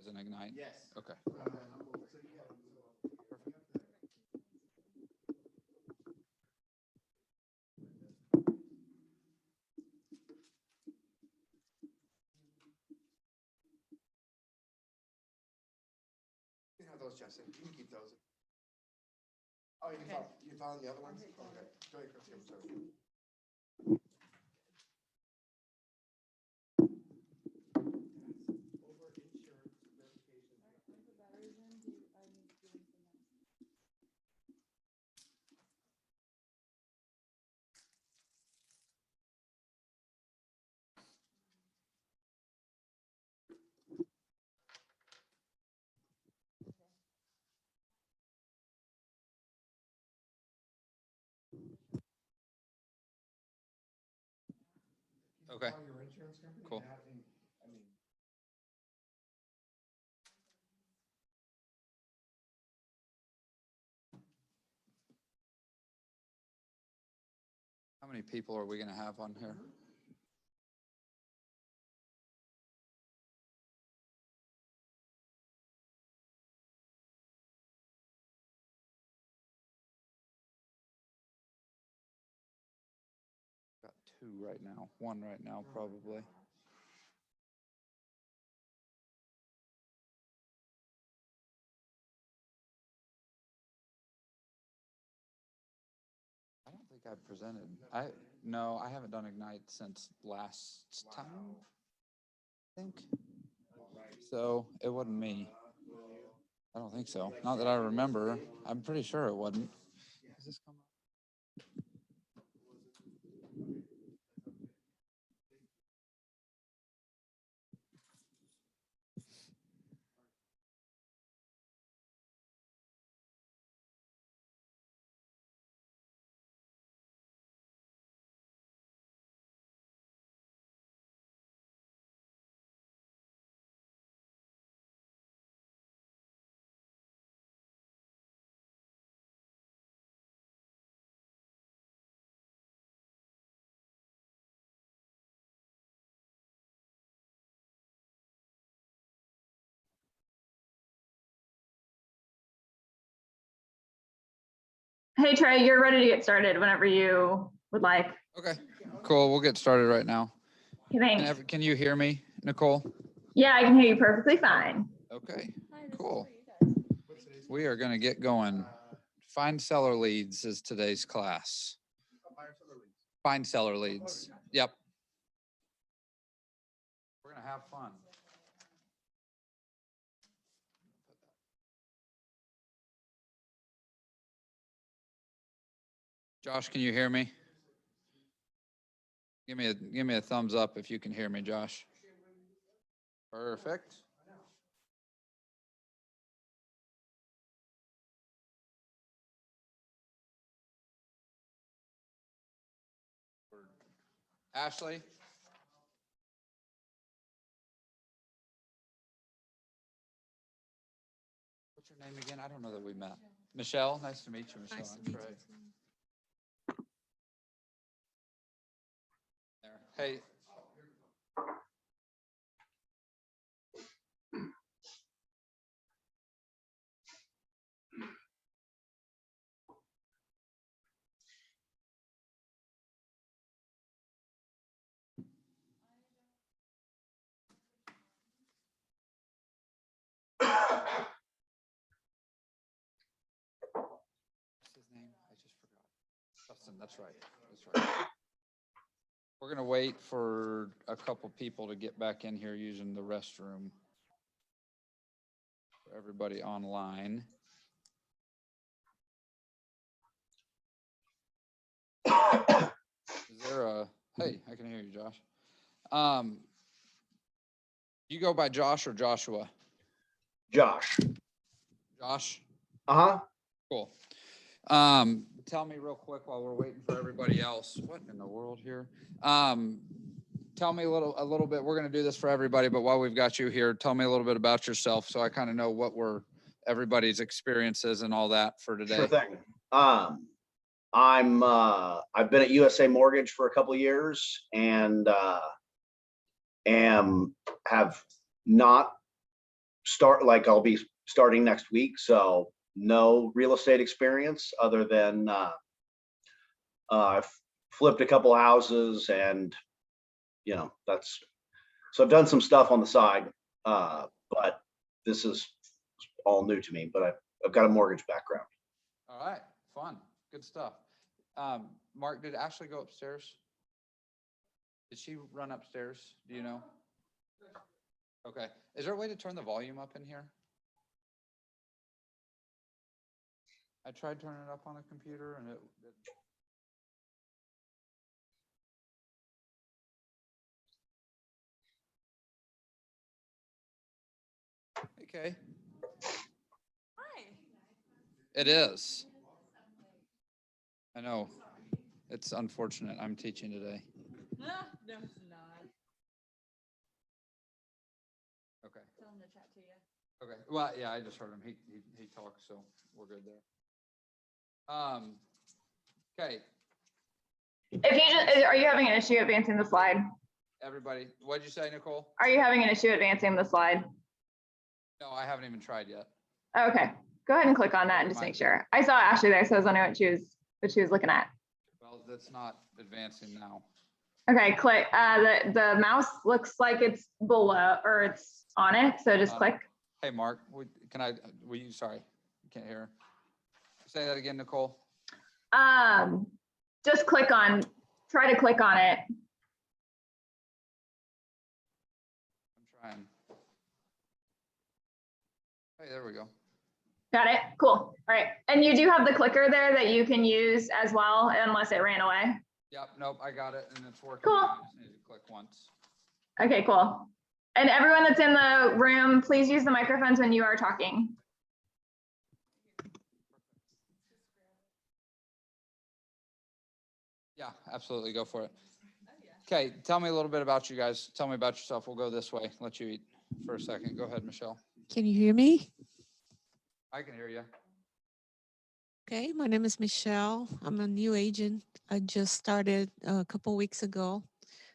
As an Ignite? Yes. Okay. You can have those, Justin. You can keep those. Oh, you found the other ones? Okay. Go ahead, Chris. I'm sorry. Okay. Your insurance company? Cool. I mean, How many people are we going to have on here? Got two right now. One right now, probably. I don't think I've presented. No, I haven't done Ignite since last time, I think. So it wasn't me. I don't think so. Not that I remember. I'm pretty sure it wasn't. Does this come up? Hey Trey, you're ready to get started whenever you would like. Okay, cool. We'll get started right now. Okay, thanks. Can you hear me, Nicole? Yeah, I can hear you perfectly fine. Okay, cool. We are going to get going. Find seller leads is today's class. Find seller leads. Yep. We're going to have fun. Josh, can you hear me? Give me a thumbs up if you can hear me, Josh. Perfect. Ashley? What's your name again? I don't know that we met. Michelle, nice to meet you, Michelle. Nice to I'm meet Trey. you. There. Hey. What's his name? I just forgot. Justin, that's right. That's right. We're gonna wait for a couple people to get back in here using the restroom. For everybody online. Is there a, hey, I can hear you, Josh. You go by Josh or Joshua? Josh. Josh? Uh-huh. Cool. Tell me real quick while we're waiting for everybody else. What in the world here? Tell me a little bit. We're going to do this for everybody, but while we've got you here, tell me a little bit about yourself so I kind of know what everybody's experiences and all that for today. Sure thing. I've been at USA Mortgage for a couple of years and have not I'll be starting next week. So no real estate experience other than I've flipped a couple houses and, so I've done some stuff on the side, but this is all new to me, but I've got a mortgage background. All right, fun, good stuff. Mark, did Ashley go upstairs? Did she run upstairs? Do you know? Okay, is there a way to turn the volume up in here? I tried turning it up on the computer and it okay. Hi. It is. I know. It's unfortunate. I'm teaching today. No, it's not. Okay. Tell him to chat to you. Okay. Well, yeah, I just heard him. He talks, so we're good there. Okay. If you just, are you having an issue advancing the slide? Everybody, what'd you say, Nicole? Are you having an issue advancing the slide? No, I haven't even tried yet. Okay, go ahead and click on that and just make sure. I saw Ashley there, so I was wondering what she was looking at. Well, that's not advancing now. Okay, click. The mouse looks like it's below or it's on it, so just click. Hey, Mark, will you, sorry, can't hear. Say that again, Nicole. Just try to click on it. I'm trying. Hey, there we go. Got it? Cool. All right. And you do have the clicker there that you can use as well, unless it ran away. Yep, nope, I got it and it's working. Cool. I just need to click once. Okay, cool. And everyone that's in the room, please use the microphones when you are talking. Yeah, absolutely. Go for it. Okay, tell me a little bit about you guys. Tell me about yourself. We'll go this way. Let you eat for a second. Go ahead, Michelle. Can you hear me? I can hear you. Okay, my name is Michelle. I'm a new agent. I just started a couple weeks ago.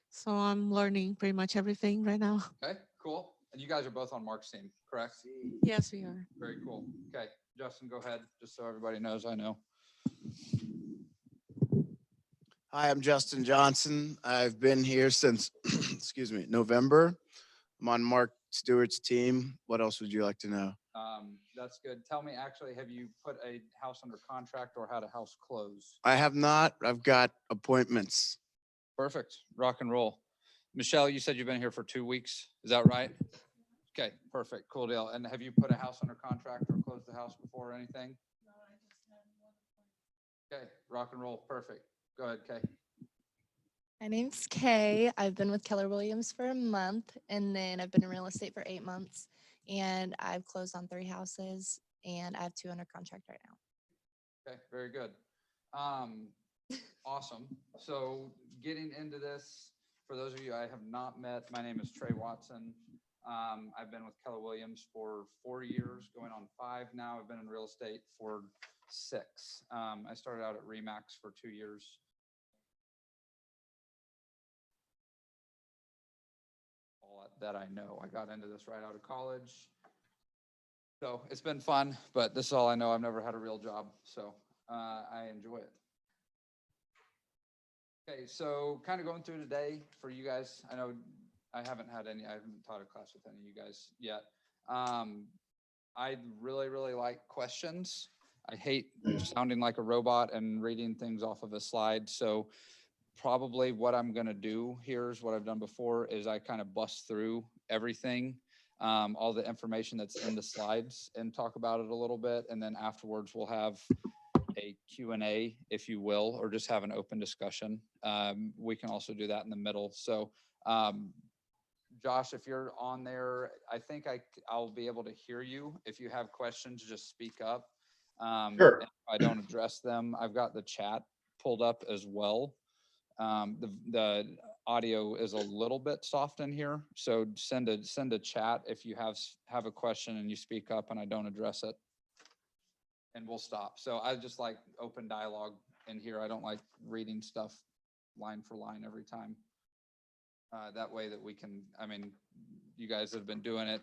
So I'm learning pretty much everything right now. Okay, cool. And you guys are both on Mark's team, correct? Yes, we are. Very cool. Okay, Justin, go ahead, just so everybody knows I know. Hi, I'm Justin Johnson. I've been here since, excuse me, November. I'm on Mark Stewart's team. What else would you like to know? That's good. Tell me, actually, have you put a house under contract or had a house close? I have not. I've got appointments. Perfect. Rock and roll. Michelle, you said you've been here for 2 weeks. Is that right? Okay, perfect. Cool deal. And have you put a house under contract or closed the house before or anything? No, I just had one appointment. Okay, rock and roll. Perfect. Go ahead, Kay. My name's Kay. I've been with Keller Williams for a month, and then I've been in real estate for 8 months, and I've closed on 3 houses, and I have 2 under contract right now. Okay, very good. Awesome. So getting into this, for those of you I have not met, my name is Trey Watson. I've been with Keller Williams for 4 years, going on 5 now. I've been in real estate for 6. I started out at Remax for 2 years. All that I know. I got into this right out of college. So it's been fun, but this is all I know. I've never had a real job, so I enjoy it. Okay, so kind of going through today for you guys. I know I haven't taught a class with any of you guys yet. I really like questions. I hate sounding like a robot and reading things off of a slide. So probably what I'm gonna do here is what I've done before is I kind of bust through everything, all the information that's in the slides and talk about it a little bit. And then afterwards we'll have a Q&A, if you will, or just have an open discussion. We can also do that in the middle. So Josh, if you're on there, I think I'll be able to hear you. If you have questions, just speak up. Sure. If I don't address them, I've got the chat pulled up as well. The audio is a little bit soft in here. So send a chat if you have a question and you speak up and I don't address it. And we'll stop. So I just like open dialogue in here. I don't like reading stuff line for line every time. That way that we can, I mean, you guys have been doing it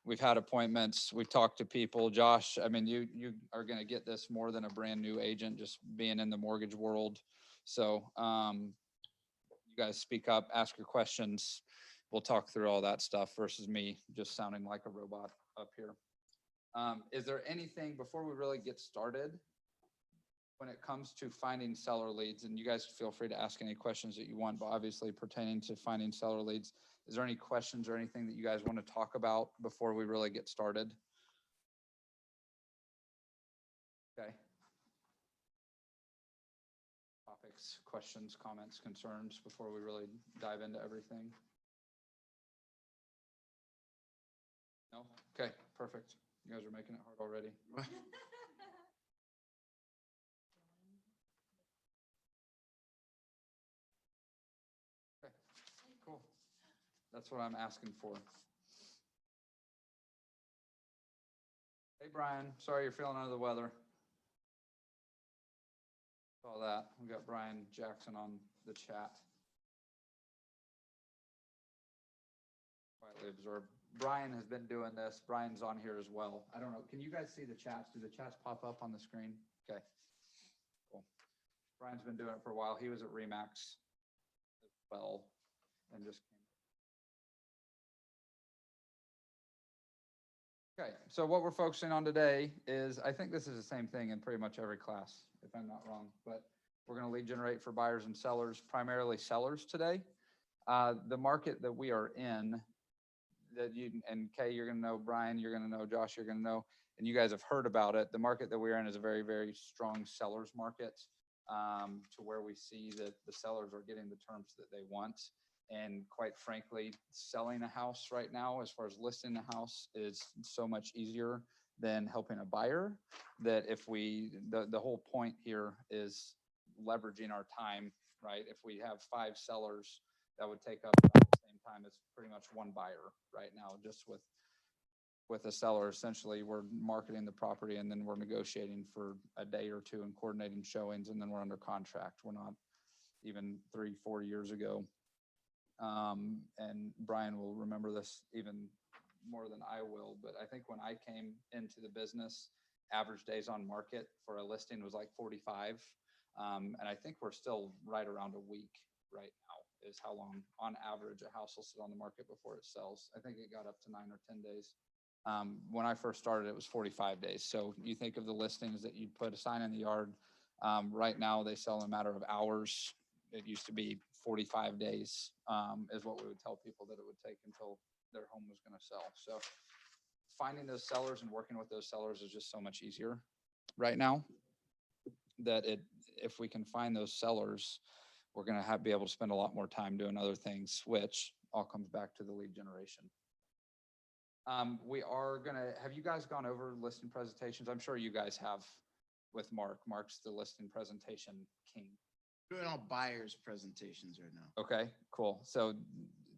we've had appointments, we've talked to people. Josh, I mean, you are gonna get this more than a brand new agent, just being in the mortgage world. So, you guys speak up, ask your questions. We'll talk through all that stuff versus me just sounding like a robot up here. Is there anything before we really get started? When it comes to finding seller leads, and you guys feel free to ask any questions that you want, but obviously pertaining to finding seller leads, is there any questions or anything that you guys want to talk about before we really get started? Okay. Topics, questions, comments, concerns before we really dive into everything? No? Okay, perfect. You guys are making it hard already. Okay, cool. That's what I'm asking for. Hey, Brian, sorry you're feeling under the weather. Saw that. We got Brian Jackson on the chat. Quietly absorbed. Brian has been doing this. Brian's on here as well. I don't know. Can you guys see the chats? Do the chats pop up on the screen? Okay. Cool. Brian's been doing it for a while. He was at Remax as well and just came. Okay, so what we're focusing on today is, I think this is the same thing in pretty much every class, if I'm not wrong, but we're going to lead generate for buyers and sellers, primarily sellers today. The market that we are in, that you and Kay, you're going to know, Brian, you're going to know, Josh, you're going to know, and you guys have heard about it. The market that we're in is a very, very strong sellers market, to where we see that the sellers are getting the terms that they want. And quite frankly, selling a house right now, as far as listing a house, is so much easier than helping a buyer, that if we, the whole point here is leveraging our time, right? If we have 5 sellers, that would take up about the same time as pretty much one buyer right now, just with a seller. Essentially, we're marketing the property and then we're negotiating for a day or two and coordinating showings, and then we're under contract. We're not even 3-4 years ago. And Brian will remember this even more than I will, but I think when I came into the business, average days on market for a listing was like 45. And I think we're still right around a week right now is how long on average a house will sit on the market before it sells. I think it got up to 9 or 10 days. When I first started, it was 45 days. So you think of the listings that you'd put a sign in the yard. Right now they sell in a matter of hours. It used to be 45 days, is what we would tell people that it would take until their home was going to sell. So finding those sellers and working with those sellers is just so much easier right now, that if we can find those sellers, we're going to be able to spend a lot more time doing other things, which all comes back to the lead generation. We are going to, have you guys gone over listing presentations? I'm sure you guys have with Mark. Mark's the listing presentation king. Doing all buyers presentations right now. Okay, cool. So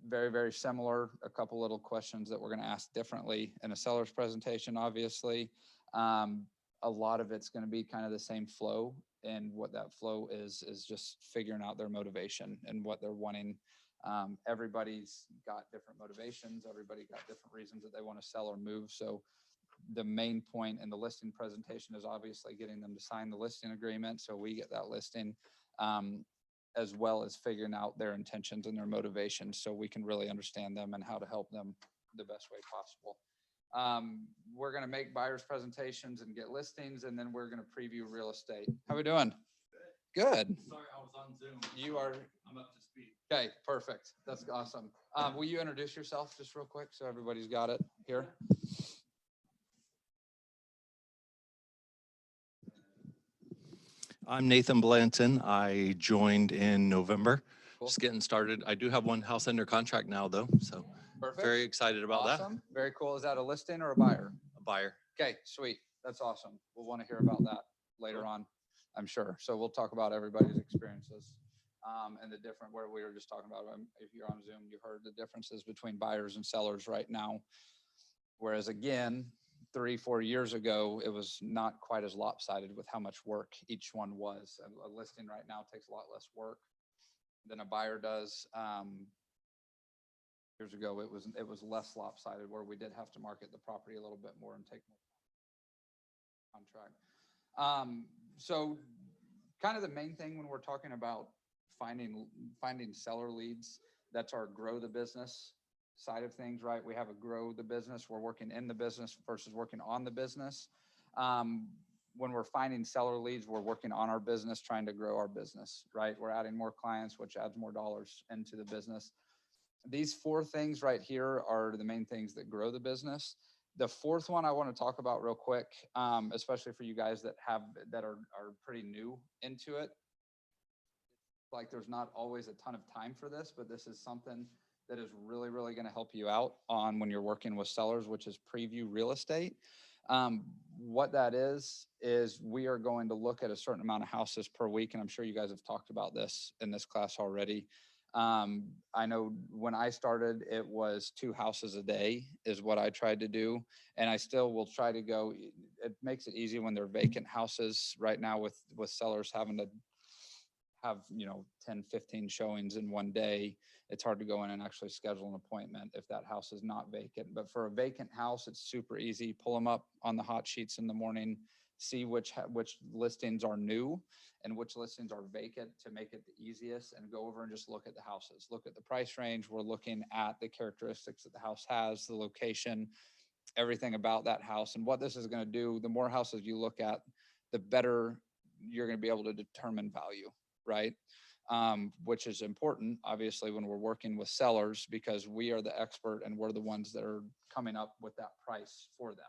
very, very similar. A couple little questions that we're going to ask differently in a seller's presentation, obviously. A lot of it's going to be kind of the same flow, and what that flow is just figuring out their motivation and what they're wanting. Everybody's got different motivations. Everybody got different reasons that they want to sell or move. So the main point in the listing presentation is obviously getting them to sign the listing agreement, so we get that listing, as well as figuring out their intentions and their motivations, so we can really understand them and how to help them the best way possible. We're going to make buyers presentations and get listings, and then we're going to preview real estate. How we doing? Good. Sorry, I was on Zoom. You are. I'm up to speed. Okay, perfect. That's awesome. Will you introduce yourself just real quick so everybody's got it here? I'm Nathan Blanton. I joined in November. Cool. Just getting started. I do have one house under contract now, though, so Perfect. very excited about that. Awesome. Very cool. Is that a listing or a buyer? A buyer. Okay, sweet. That's awesome. We'll want to hear about that later on, I'm sure. So we'll talk about everybody's experiences, and the different, where we were just talking about, if you're on Zoom, you heard the differences between buyers and sellers right now. Whereas again, 3-4 years ago, it was not quite as lopsided with how much work each one was. A listing right now takes a lot less work than a buyer does. Years ago, it was less lopsided where we did have to market the property a little bit more and take more contract. So kind of the main thing when we're talking about finding seller leads, that's our grow the business side of things, right? We have a grow the business. We're working in the business versus working on the business. When we're finding seller leads, we're working on our business, trying to grow our business, right? We're adding more clients, which adds more dollars into the business. These four things right here are the main things that grow the business. The fourth one I want to talk about real quick, especially for you guys that are pretty new into it. Like there's not always a ton of time for this, but this is something that is really, really going to help you out on when you're working with sellers, which is preview real estate. What that is we are going to look at a certain amount of houses per week. And I'm sure you guys have talked about this in this class already. I know when I started, it was 2 houses a day is what I tried to do. And I still will try to go. It makes it easy when they're vacant houses right now with sellers having to have, 10, 15 showings in one day. It's hard to go in and actually schedule an appointment if that house is not vacant. But for a vacant house, it's super easy. Pull them up on the hot sheets in the morning, see which listings are new and which listings are vacant to make it the easiest, and go over and just look at the houses. Look at the price range. We're looking at the characteristics that the house has, the location, everything about that house. And what this is going to do, the more houses you look at, the better you're going to be able to determine value, right? Which is important, obviously, when we're working with sellers, because we are the expert and we're the ones that are coming up with that price for them.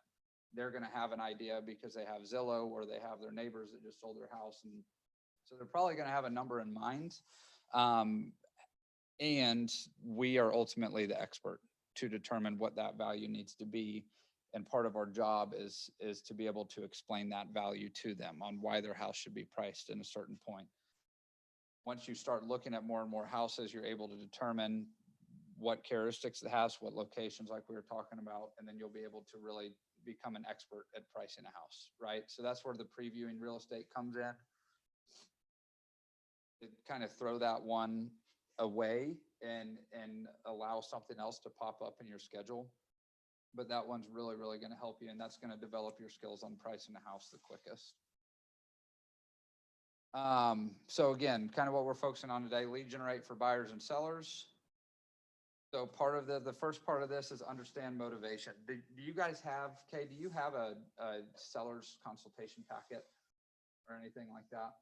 They're going to have an idea because they have Zillow or they have their neighbors that just sold their house. And so they're probably going to have a number in mind. And we are ultimately the expert to determine what that value needs to be. And part of our job is to be able to explain that value to them on why their house should be priced in a certain point. Once you start looking at more and more houses, you're able to determine what characteristics it has, what locations like we were talking about, and then you'll be able to really become an expert at pricing a house, right? So that's where the previewing real estate comes in. To kind of throw that one away and allow something else to pop up in your schedule. But that one's really, really going to help you, and that's going to develop your skills on pricing a house the quickest. So again, kind of what we're focusing on today, lead generate for buyers and sellers. So part of the first part of this is understand motivation. Do you guys have, Kay, do you have a seller's consultation packet or anything like that?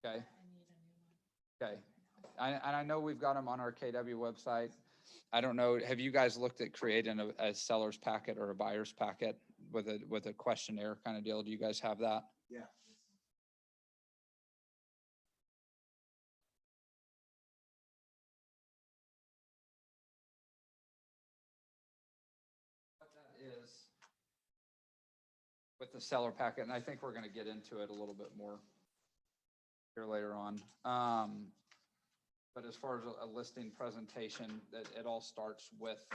Okay. Okay. And I know we've got them on our KW website. I don't know, have you guys looked at creating a seller's packet or a buyer's packet with a questionnaire kind of deal? Do you guys have that? Yeah. What that is with the seller packet, and I think we're going to get into it a little bit more here later on. But as far as a listing presentation, that it all starts with,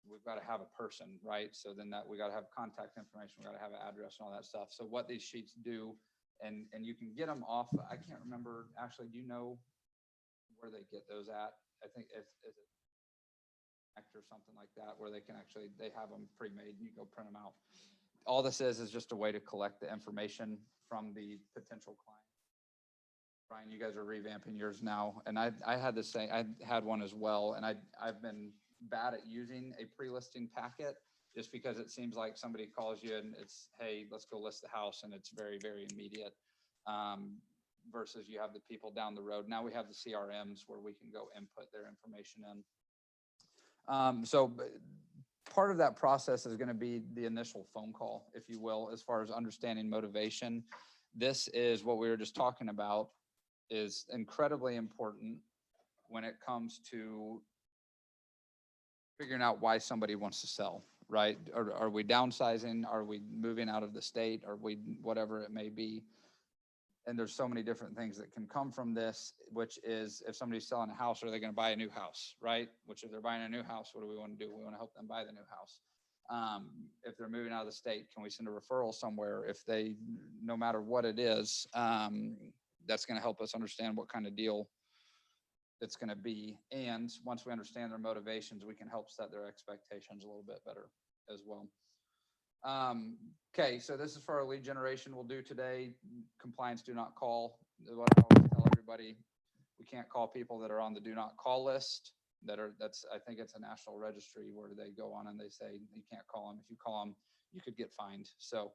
we've got to have a person, right? So then that we got to have contact information, we got to have an address and all that stuff. So what these sheets do, and you can get them off, I can't remember, Ashley, do you know where they get those at? I think is it or something like that, where they can actually, they have them pre-made and you go print them out. All this is just a way to collect the information from the potential client. Brian, you guys are revamping yours now. And I had the same, I had one as well. And I've been bad at using a pre-listing packet just because it seems like somebody calls you and it's, hey, let's go list the house. And it's very, very immediate versus you have the people down the road. Now we have the CRMs where we can go input their information in. So part of that process is going to be the initial phone call, if you will, as far as understanding motivation. This is what we were just talking about, is incredibly important when it comes to figuring out why somebody wants to sell, right? Are we downsizing? Are we moving out of the state? Are we, whatever it may be? And there's so many different things that can come from this, which is if somebody's selling a house, are they going to buy a new house, right? Which if they're buying a new house, what do we want to do? We want to help them buy the new house. If they're moving out of the state, can we send a referral somewhere? If they, no matter what it is, that's going to help us understand what kind of deal it's going to be. And once we understand their motivations, we can help set their expectations a little bit better as well. Okay, so this is for our lead generation we'll do today. Compliance do not call. What I always tell everybody, we can't call people that are on the do not call list. I think it's a national registry where they go on and they say you can't call them. If you call them, you could get fined. So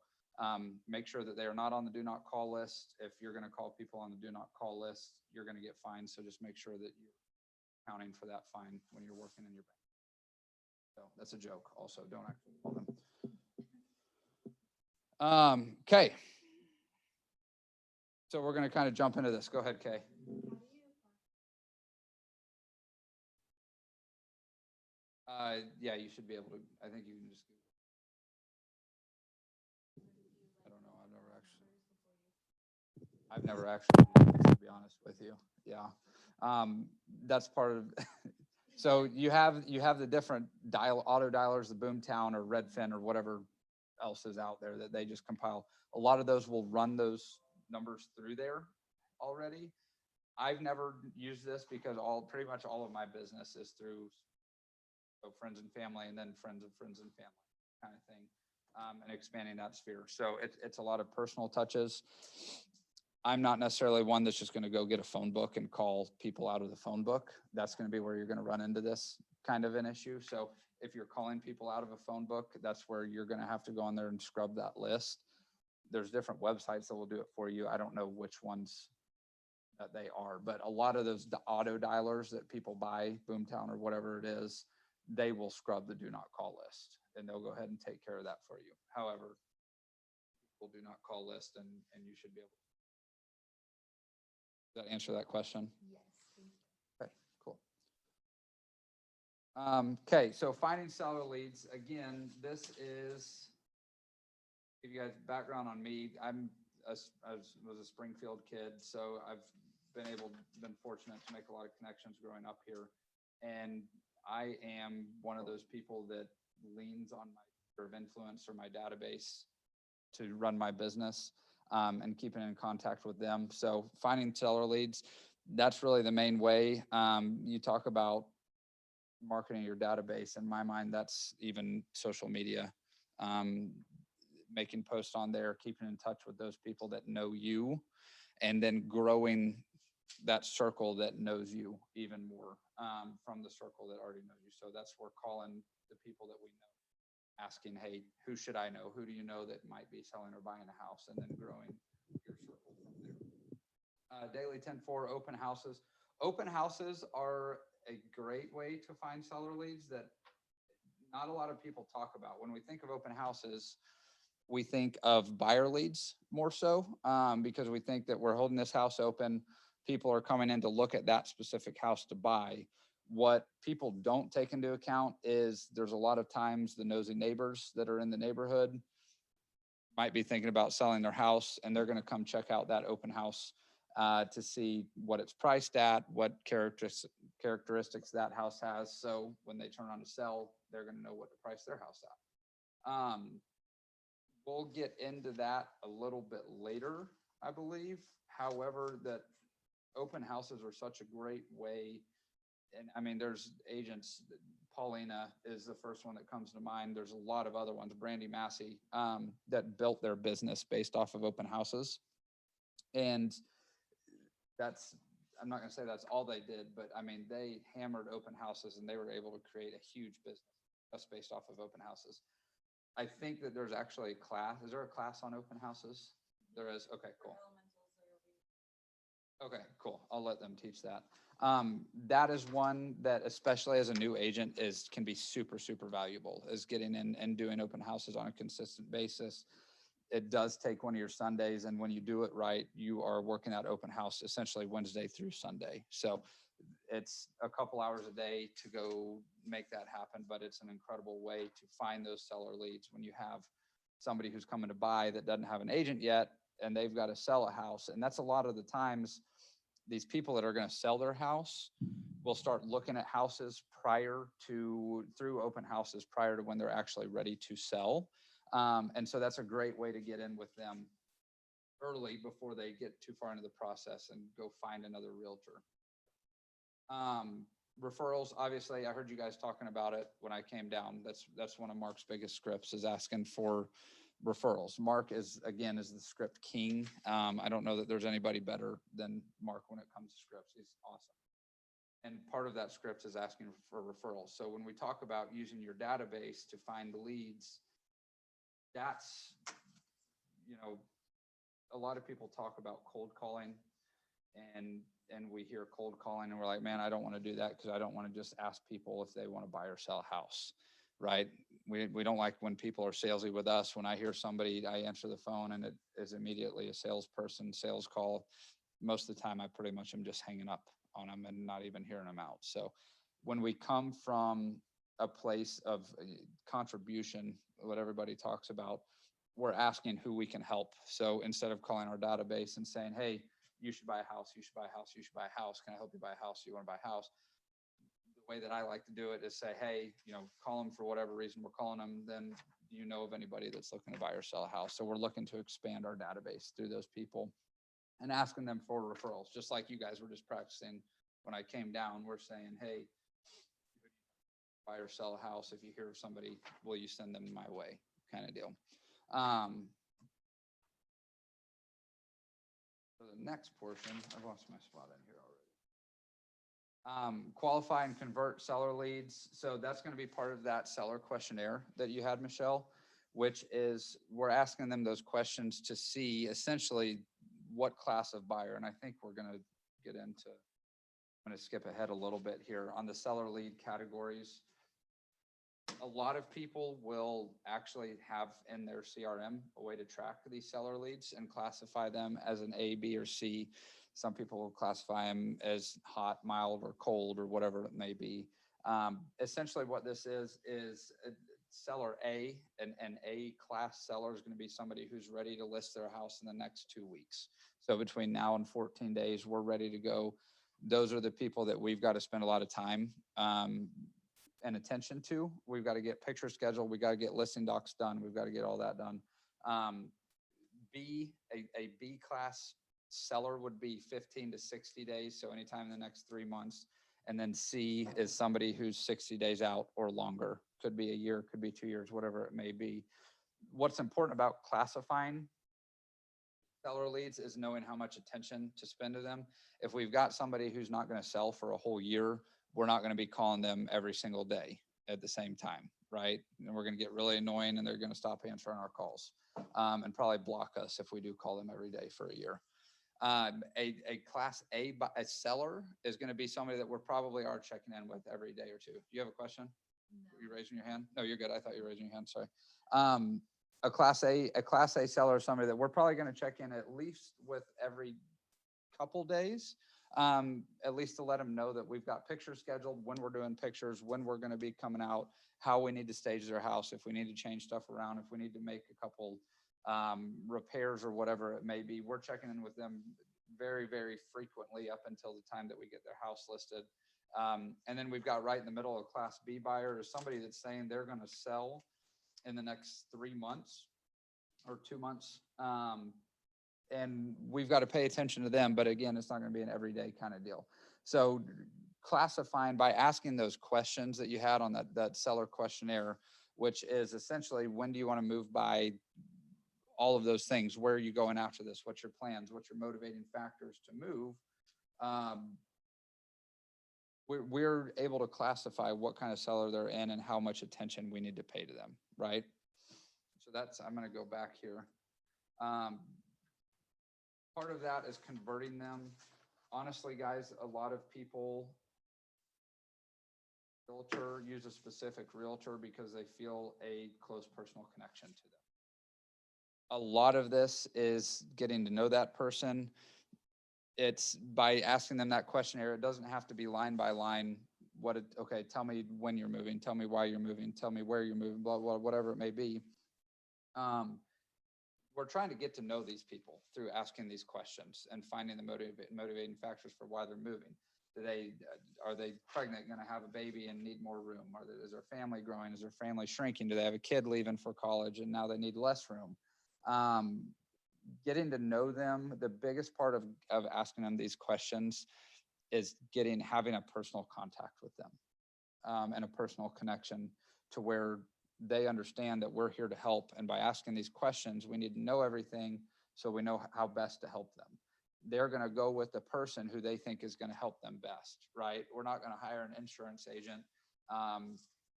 make sure that they are not on the do not call list. If you're going to call people on the do not call list, you're going to get fined. So just make sure that you're accounting for that fine when you're working in your bank. So that's a joke. Also, don't actually call them. Okay. So we're going to kind of jump into this. Go ahead, Kay. Yeah, you should be able to. I think you can just. I don't know. I've never actually, to be honest with you. Yeah. That's part of. So you have the different auto dialers, the Boomtown or Redfin or whatever else is out there that they just compile. A lot of those will run those numbers through there already. I've never used this because pretty much all of my business is through friends and family, and then friends of friends and family kind of thing, and expanding that sphere. So it's a lot of personal touches. I'm not necessarily one that's just going to go get a phone book and call people out of the phone book. That's going to be where you're going to run into this kind of an issue. So if you're calling people out of a phone book, that's where you're going to have to go on there and scrub that list. There's different websites that will do it for you. I don't know which ones that they are, but a lot of those auto dialers that people buy, Boomtown or whatever it is, they will scrub the do not call list and they'll go ahead and take care of that for you. However, people do not call list and you should be able to. Does that answer that question? Yes. Thank you. Okay, cool. Okay, so finding seller leads. Again, this is, give you guys background on me. I was a Springfield kid, so I've been fortunate to make a lot of connections growing up here. And I am one of those people that leans on my sphere of influence or my database to run my business, and keeping in contact with them. So finding seller leads, that's really the main way. You talk about marketing your database. In my mind, that's even social media, making posts on there, keeping in touch with those people that know you, and then growing that circle that knows you even more, from the circle that already knows you. So that's where calling the people that we know, asking, hey, who should I know? Who do you know that might be selling or buying a house? And then growing your circle from there. Daily 10-4 open houses. Open houses are a great way to find seller leads that not a lot of people talk about. When we think of open houses, we think of buyer leads more so, because we think that we're holding this house open. People are coming in to look at that specific house to buy. What people don't take into account is there's a lot of times the nosy neighbors that are in the neighborhood might be thinking about selling their house, and they're going to come check out that open house to see what it's priced at, what characteristics that house has. So when they turn on to sell, they're going to know what to price their house at. We'll get into that a little bit later, I believe. However, that open houses are such a great way. And I mean, there's agents, Paulina is the first one that comes to mind. There's a lot of other ones, Brandy Massey, that built their business based off of open houses. And I'm not going to say that's all they did, but I mean, they hammered open houses and they were able to create a huge business just based off of open houses. I think that there's actually a class. Is there a class on open houses? There is. Okay, cool. Okay, cool. I'll let them teach that. That is one that, especially as a new agent, can be super, super valuable, is getting in and doing open houses on a consistent basis. It does take one of your Sundays, and when you do it right, you are working that open house essentially Wednesday through Sunday. So it's a couple hours a day to go make that happen, but it's an incredible way to find those seller leads when you have somebody who's coming to buy that doesn't have an agent yet, and they've got to sell a house. And that's a lot of the times these people that are going to sell their house will start looking at houses through open houses prior to when they're actually ready to sell. And so that's a great way to get in with them early before they get too far into the process and go find another realtor. Referrals, obviously, I heard you guys talking about it when I came down. That's one of Mark's biggest scripts, is asking for referrals. Mark is the script king. I don't know that there's anybody better than Mark when it comes to scripts. He's awesome. And part of that script is asking for referrals. So when we talk about using your database to find leads, that's, a lot of people talk about cold calling, and we hear cold calling and we're like, man, I don't want to do that, because I don't want to just ask people if they want to buy or sell a house, right? We don't like when people are salesy with us. When I hear somebody, I answer the phone and it is immediately a salesperson, sales call. Most of the time I pretty much am just hanging up on them and not even hearing them out. So when we come from a place of contribution, what everybody talks about, we're asking who we can help. So instead of calling our database and saying, hey, you should buy a house, you should buy a house, you should buy a house, can I help you buy a house? You want to buy a house? The way that I like to do it is say, hey, call them for whatever reason we're calling them. Then do you know of anybody that's looking to buy or sell a house? So we're looking to expand our database through those people and asking them for referrals, just like you guys were just practicing when I came down. We're saying, hey, buy or sell a house. If you hear of somebody, will you send them my way, kind of deal. So the next portion, I've lost my spot in here already. Qualify and convert seller leads. So that's going to be part of that seller questionnaire that you had, Michelle, which is we're asking them those questions to see essentially what class of buyer. And I think we're going to get into, I'm going to skip ahead a little bit here on the seller lead categories. A lot of people will actually have in their CRM a way to track these seller leads and classify them as an A, B, or C. Some people will classify them as hot, mild, or cold, or whatever it may be. Essentially what this is seller A, an A class seller is going to be somebody who's ready to list their house in the next 2 weeks. So between now and 14 days, we're ready to go. Those are the people that we've got to spend a lot of time and attention to. We've got to get picture scheduled. We got to get listing docs done. We've got to get all that done. B, a B class seller would be 15 to 60 days. So anytime in the next 3 months. And then C is somebody who's 60 days out or longer. Could be a year, could be 2 years, whatever it may be. What's important about classifying seller leads is knowing how much attention to spend to them. If we've got somebody who's not going to sell for a whole year, we're not going to be calling them every single day at the same time, right? And we're going to get really annoying and they're going to stop answering our calls and probably block us if we do call them every day for a year. A class A seller is going to be somebody that we're probably are checking in with every day or two. Do you have a question? No. Are you raising your hand? No, you're good. I thought you were raising your hand. Sorry. A class A seller is somebody that we're probably going to check in at least with every couple days, at least to let them know that we've got pictures scheduled, when we're doing pictures, when we're going to be coming out, how we need to stage their house, if we need to change stuff around, if we need to make a couple repairs or whatever it may be. We're checking in with them very, very frequently up until the time that we get their house listed. And then we've got right in the middle of class B buyer is somebody that's saying they're going to sell in the next 3 months or 2 months. And we've got to pay attention to them, but again, it's not going to be an everyday kind of deal. So classifying by asking those questions that you had on that seller questionnaire, which is essentially, when do you want to move by, all of those things. Where are you going after this? What's your plans? What's your motivating factors to move? We're able to classify what kind of seller they're in and how much attention we need to pay to them, right? So that's, I'm going to go back here. Part of that is converting them. Honestly, guys, a lot of people use a specific realtor because they feel a close personal connection to them. A lot of this is getting to know that person. It's by asking them that questionnaire. It doesn't have to be line by line. Okay, tell me when you're moving. Tell me why you're moving. Tell me where you're moving, blah, blah, whatever it may be. We're trying to get to know these people through asking these questions and finding the motivating factors for why they're moving. Are they pregnant, going to have a baby and need more room? Is their family growing? Is their family shrinking? Do they have a kid leaving for college and now they need less room? Getting to know them, the biggest part of asking them these questions is having a personal contact with them, and a personal connection to where they understand that we're here to help. And by asking these questions, we need to know everything so we know how best to help them. They're going to go with the person who they think is going to help them best, right? We're not going to hire an insurance agent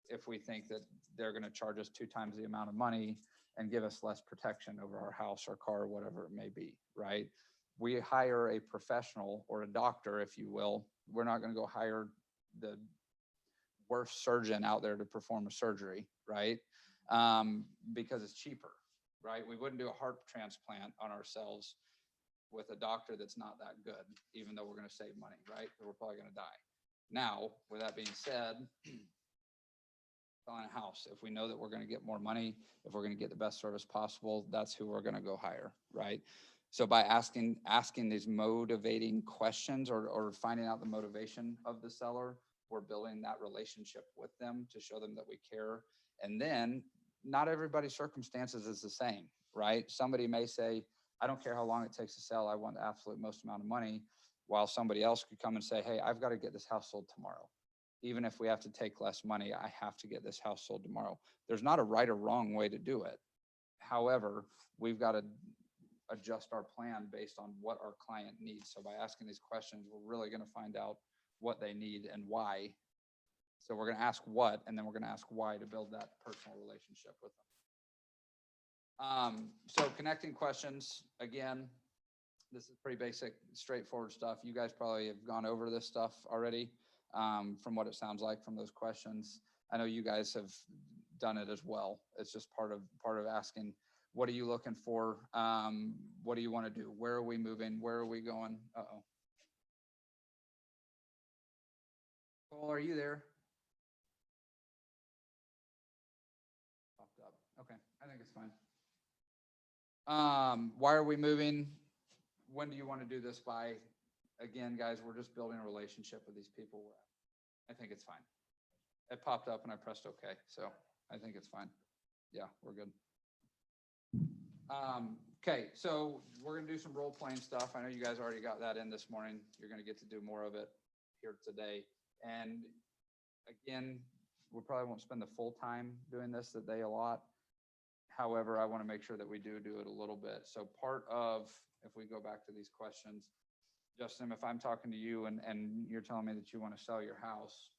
if we think that they're going to charge us 2 times the amount of money and give us less protection over our house or car or whatever it may be, right? We hire a professional or a doctor, if you will. We're not going to go hire the worst surgeon out there to perform a surgery, right? Because it's cheaper, right? We wouldn't do a heart transplant on ourselves with a doctor that's not that good, even though we're going to save money, right? But we're probably going to die. Now, with that being said, selling a house, if we know that we're going to get more money, if we're going to get the best service possible, that's who we're going to go hire, right? So by asking these motivating questions or finding out the motivation of the seller, we're building that relationship with them to show them that we care. And then not everybody's circumstances is the same, right? Somebody may say, I don't care how long it takes to sell, I want the absolute most amount of money, while somebody else could come and say, hey, I've got to get this house sold tomorrow. Even if we have to take less money, I have to get this house sold tomorrow. There's not a right or wrong way to do it. However, we've got to adjust our plan based on what our client needs. So by asking these questions, we're really going to find out what they need and why. So we're going to ask what, and then we're going to ask why to build that personal relationship with them. So connecting questions, again, this is pretty basic, straightforward stuff. You guys probably have gone over this stuff already, from what it sounds like from those questions. I know you guys have done it as well. It's just part of asking, what are you looking for? What do you want to do? Where are we moving? Where are we going? Uh-oh. Cole, are you there? Popped up. Okay, I think it's fine. Why are we moving? When do you want to do this by? Again, guys, we're just building a relationship with these people. I think it's fine. It popped up and I pressed OK, so I think it's fine. Yeah, we're good. Okay, so we're gonna do some role playing stuff. I know you guys already got that in this morning. You're gonna get to do more of it here today. And again, we probably won't spend the full time doing this that they allot. However, I want to make sure that we do it a little bit. So part of, if we go back to these questions, Justin, if I'm talking to you and you're telling me that you want to sell your house,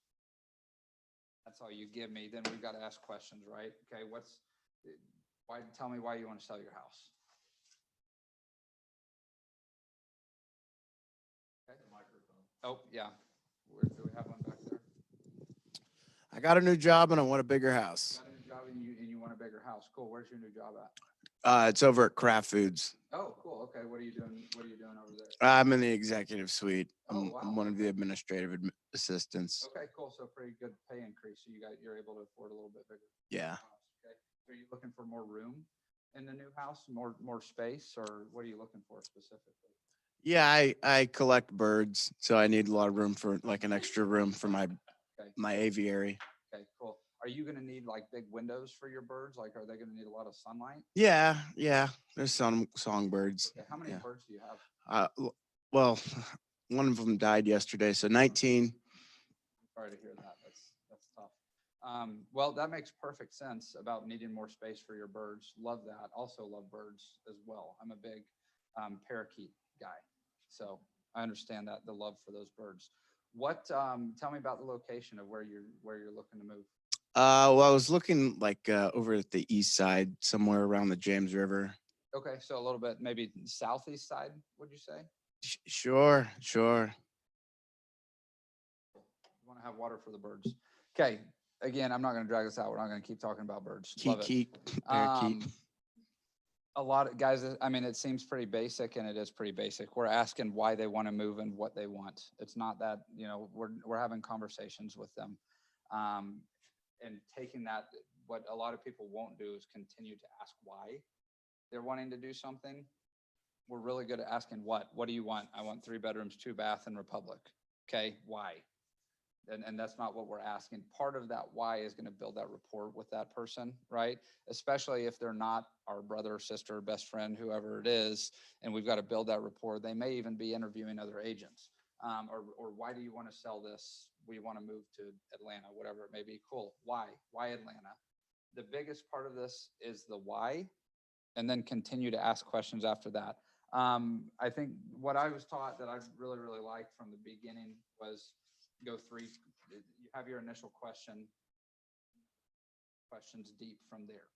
that's all you give me, then we've got to ask questions, right? Okay, tell me why you want to sell your house. Okay. Oh, yeah. Do we have one back there? I got a new job and I want a bigger house. Got a new job and you want a bigger house. Cool. Where's your new job at? It's over at Kraft Foods. Oh, cool. Okay. What are you doing? What are you doing over there? I'm in the executive suite. Oh, wow. I'm one of the administrative assistants. Okay, cool. So pretty good pay increase. So you're able to afford a little bit bigger. Yeah. House. Okay. Are you looking for more room in the new house, more space, or what are you looking for specifically? Yeah, I collect birds, so I need a lot of room for like an extra room for my aviary. Okay, cool. Are you going to need like big windows for your birds? Like, are they going to need a lot of sunlight? Yeah. There's some songbirds. Okay. How many Yeah. birds do you have? Well, one of them died yesterday, so 19. Sorry to hear that. That's tough. Well, that makes perfect sense about needing more space for your birds. Love that. Also love birds as well. I'm a big parakeet guy, so I understand that, the love for those birds. Tell me about the location of where you're looking to move. Well, I was looking like over at the east side, somewhere around the James River. Okay, so a little bit maybe southeast side, would you say? Sure. You want to have water for the birds. Okay, again, I'm not going to drag this out. We're not going to keep talking about birds. Love it. Parakeet. A lot of guys, I mean, it seems pretty basic, and it is pretty basic. We're asking why they want to move and what they want. It's not that, we're having conversations with them. And taking that, what a lot of people won't do is continue to ask why they're wanting to do something. We're really good at asking what do you want? I want 3 bedrooms, 2 bath in Republic. Okay, why? And that's not what we're asking. Part of that why is going to build that rapport with that person, right? Especially if they're not our brother, sister, best friend, whoever it is, and we've got to build that rapport. They may even be interviewing other agents. or why do you want to sell this? We want to move to Atlanta, whatever it may be. Cool. Why? Why Atlanta? The biggest part of this is the why, and then continue to ask questions after that. I think what I was taught that I really, really liked from the beginning was go three, you have your initial questions deep from there.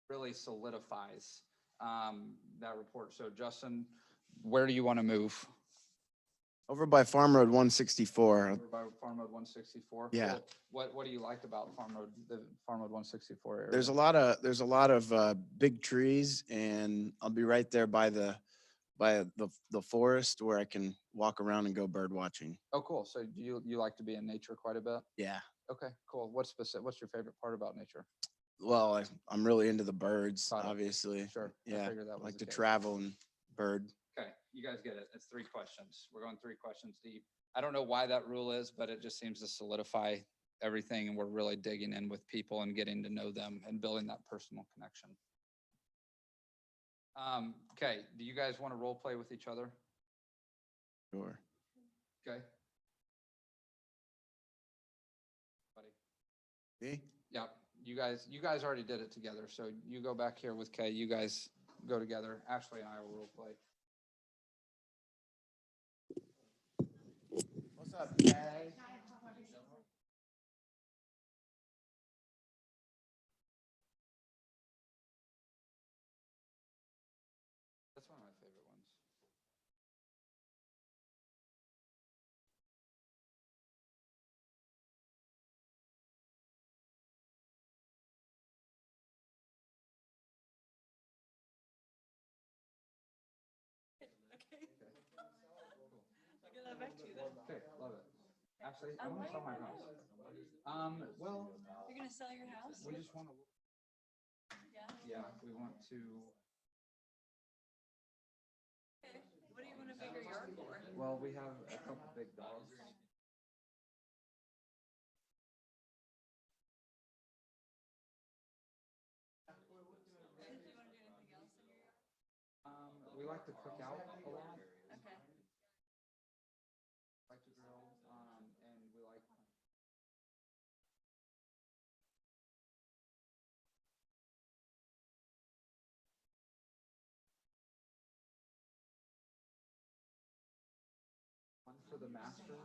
Really solidifies that report. So Justin, where do you want to move? Over by Farm Road 164. Over by Farm Road 164? Yeah. Cool. What do you like about Farm Road, the Farm Road 164 area? There's a lot of big trees, and I'll be right there by the forest where I can walk around and go bird watching. Oh, cool. So do you like to be in nature quite a bit? Yeah. Okay, cool. What's your favorite part about nature? Well, I'm really into the birds, Got it. obviously. Sure. I Yeah. figured that was Like the to case. travel and bird. Okay, you guys get it. It's 3 questions. We're going 3 questions deep. I don't know why that rule is, but it just seems to solidify everything, and we're really digging in with people and getting to know them and building that personal connection. Okay, do you guys want to role play with each other? Sure. Okay. Buddy. See? Yeah, you guys already did it together. So you go back here with Kay. You guys go together. Ashley and I will role play. What's up, Kay? That's one of my favorite ones. Okay. I'll get that back to you then. Okay, love it. Ashley, I I'm want to sell my writing house. notes. Well, You're gonna sell your house? we just want to, Yeah. yeah, we want to, Okay. What do you want a bigger yard for? well, we have a couple big dogs. Do you want to do anything else in your yard? We like to cook out a lot, Okay. like to grill, and we like. One for the master.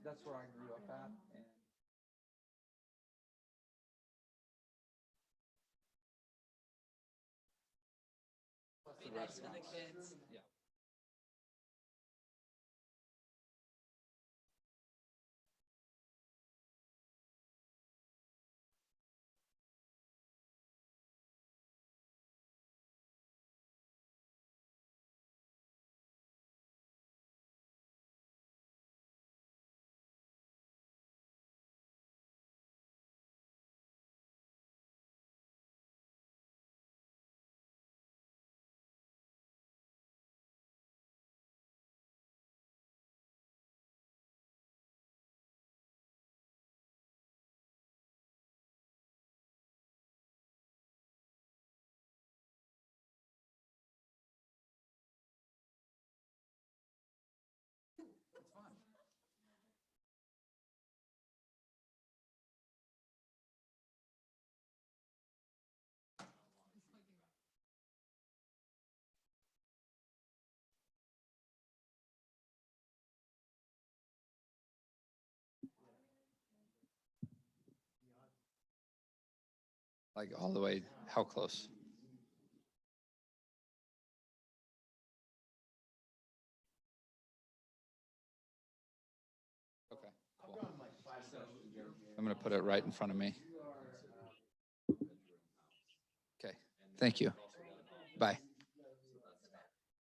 That's where I grew up at, and Be nice for the kids. yeah. It's fun. Like all the way, how close? Okay, cool. I'm gonna put it right in front of me. Okay, thank you. Bye.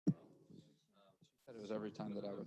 It was every time that I would.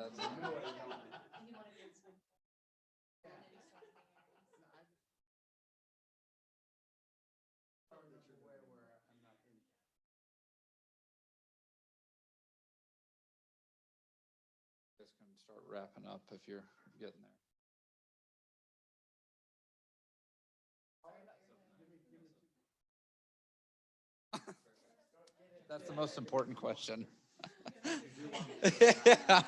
Just gonna start wrapping up if you're getting there. That's the most important question. Yeah.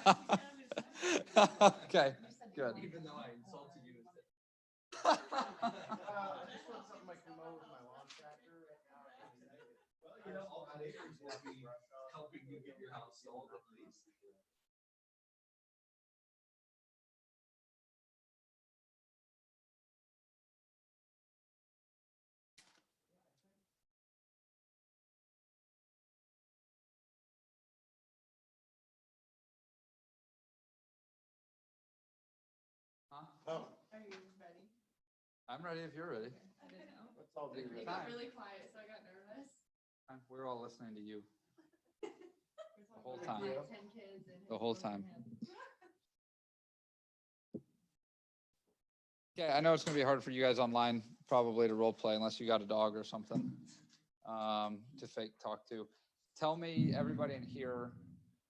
Okay, good. Even though I insulted you. Well, you know, all the neighbors will be helping you get your house sold at least. Oh. I'm ready if you're ready. Let's all do Take your it. time. quiet, so I got nervous. We're all listening to you the whole Like, time. 10 kids and The his whole phone in time. hand. Okay, I know it's gonna be hard for you guys online probably to role play unless you got a dog or something to fake talk to. Tell me, everybody in here,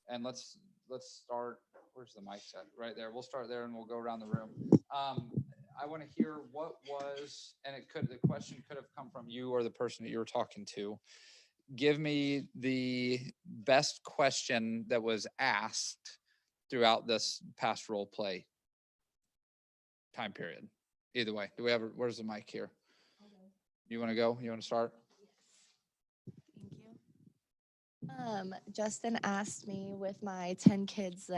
and let's start, where's the mic set? Right there. We'll start there and we'll go around the room. I want to hear what was, and the question could have come from you or the person that you were talking to. Give me the best question that was asked throughout this past role play time period. Either way, where's the mic here? You want to go? You want to start? Thank you. Justin asked me with my 10 kids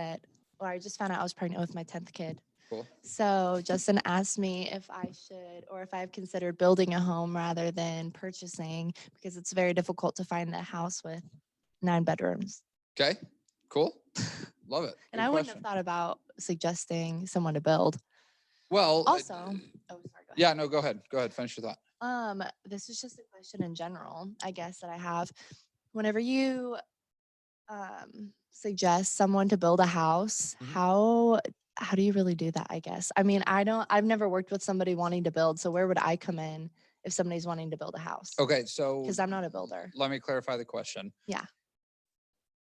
or I just found out I was pregnant with my 10th kid. Cool. So Justin asked me if I should, or if I've considered building a home rather than purchasing, because it's very difficult to find a house with 9 bedrooms. Okay, cool. Love it. And Good I wouldn't question. have thought about suggesting someone to build. Well, Also, oh, sorry, go ahead. yeah, no, go ahead. Go ahead. Finish your thought. This is just a question in general, I guess, that I have. Whenever you suggest someone to build a house, Mhm. how do you really do that, I guess? I mean, I've never worked with somebody wanting to build, so where would I come in if somebody's wanting to build a house? Okay, so Because I'm not a builder. let me clarify the question. Yeah.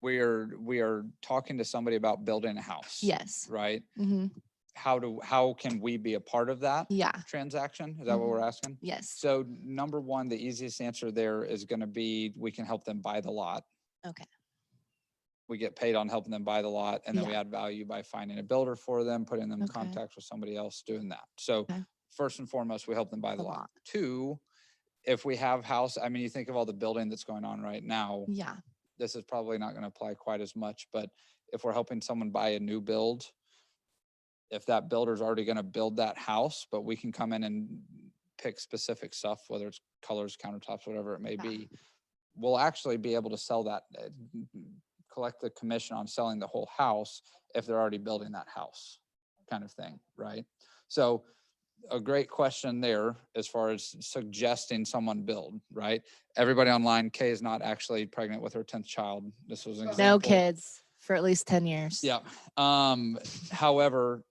We are talking to somebody about building a house. Yes. Right? Mm-hmm. How can we be a part of that Yeah. transaction? Is that what we're asking? Yes. So number one, the easiest answer there is going to be, we can help them buy the lot. Okay. We get paid on helping them buy the lot, and then we Yeah. add value by finding a builder for them, putting them in Okay. contact with somebody else doing that. So Okay. first and foremost, we help them buy the The lot. lot. Two, if we have house, I mean, you think of all the building that's going on right now, Yeah. this is probably not going to apply quite as much, but if we're helping someone buy a new build, if that builder's already going to build that house, but we can come in and pick specific stuff, whether it's colors, countertops, whatever it may Yeah. be, we'll actually be able to sell that, collect the commission on selling the whole house if they're already building that house, kind of thing, right? So a great question there as far as suggesting someone build, right? Everybody online, Kay is not actually pregnant with her 10th child. This was an example. No kids for at least 10 years. Yeah. However,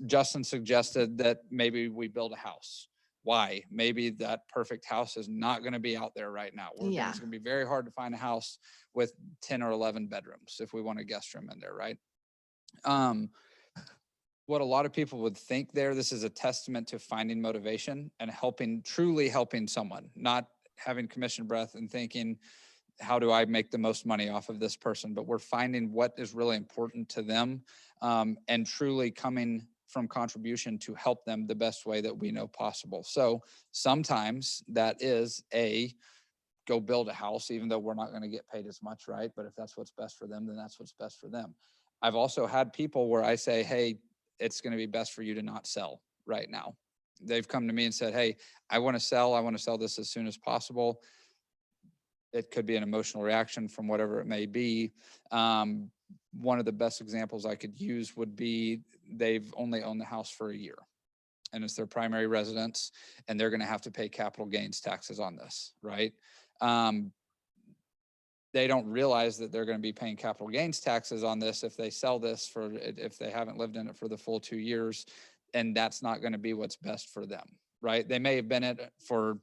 Justin suggested that maybe we build a house. Why? Maybe that perfect house is not going to be out there right now. Yeah. It's going to be very hard to find a house with 10 or 11 bedrooms if we want a guest room in there, right? What a lot of people would think there, this is a testament to finding motivation and truly helping someone, not having commission breath and thinking, how do I make the most money off of this person? But we're finding what is really important to them and truly coming from contribution to help them the best way that we know possible. So sometimes that is go build a house, even though we're not going to get paid as much, right? But if that's what's best for them, then that's what's best for them. I've also had people where I say, hey, it's going to be best for you to not sell right now. They've come to me and said, hey, I want to sell this as soon as possible. It could be an emotional reaction from whatever it may be. One of the best examples I could use would be they've only owned the house for a year and it's their primary residence and they're going to have to pay capital gains taxes on this, right? they don't realize that they're going to be paying capital gains taxes on this if they sell this if they haven't lived in it for the full 2 years, and that's not going to be what's best for them, right? They may have been in it for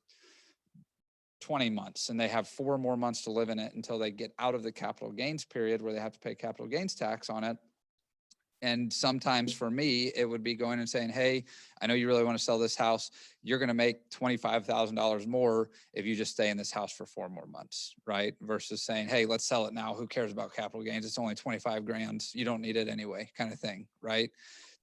20 months and they have 4 more months to live in it until they get out of the capital gains period where they have to pay capital gains tax on it. And sometimes for me, it would be going and saying, hey, I know you really want to sell this house. You're going to make $25,000 more if you just stay in this house for 4 more months, right? Versus saying, hey, let's sell it now. Who cares about capital gains? It's only 25 grand. You don't need it anyway, kind of thing, right?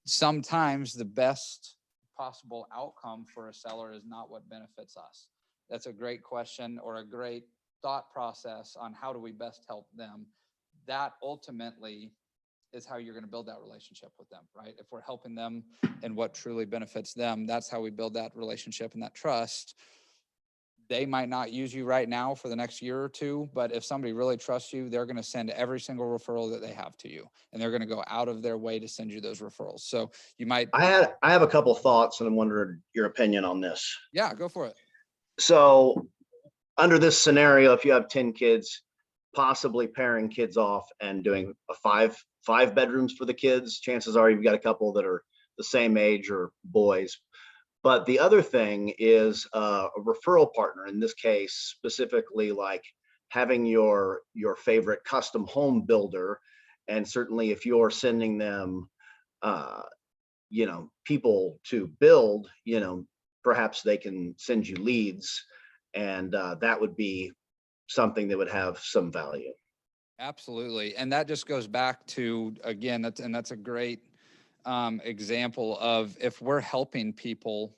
Sometimes the best possible outcome for a seller is not what benefits us. That's a great question, or a great thought process on how do we best help them. That ultimately is how you're going to build that relationship with them, right? If we're helping them and what truly benefits them, that's how we build that relationship and that trust. They might not use you right now for the next year or 2, but if somebody really trusts you, they're going to send every single referral that they have to you, and they're going to go out of their way to send you those referrals. So you might. I have a couple thoughts, and I'm wondering your opinion on this. Yeah, go for it. So under this scenario, if you have 10 kids, possibly pairing kids off and doing a five bedrooms for the kids, chances are you've got a couple that are the same age or boys. But the other thing is a referral partner, in this case, specifically like having your favorite custom home builder. And certainly if you're sending them, people to build, perhaps they can send you leads, and that would be something that would have some value. Absolutely. And that just goes back to, again, that's a great example of if we're helping people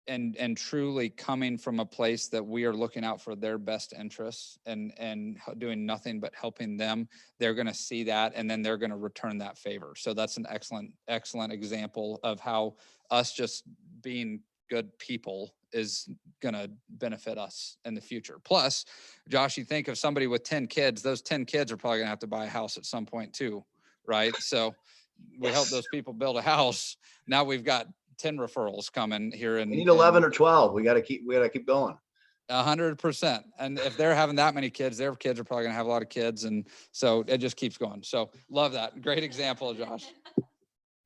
and truly coming from a place that we are looking out for their best interests and doing nothing but helping them, they're going to see that, and then they're going to return that favor. So that's an excellent example of how us just being good people is going to benefit us in the future. Plus, Josh, you think of somebody with 10 kids, those 10 kids are probably going to have to buy a house at some point too, right? So we help those people build a house. Now we've got 10 referrals coming here. We need 11 or 12. We got to keep going. 100%. And if they're having that many kids, their kids are probably going to have a lot of kids. And so it just keeps going. So love that. Great example, Josh.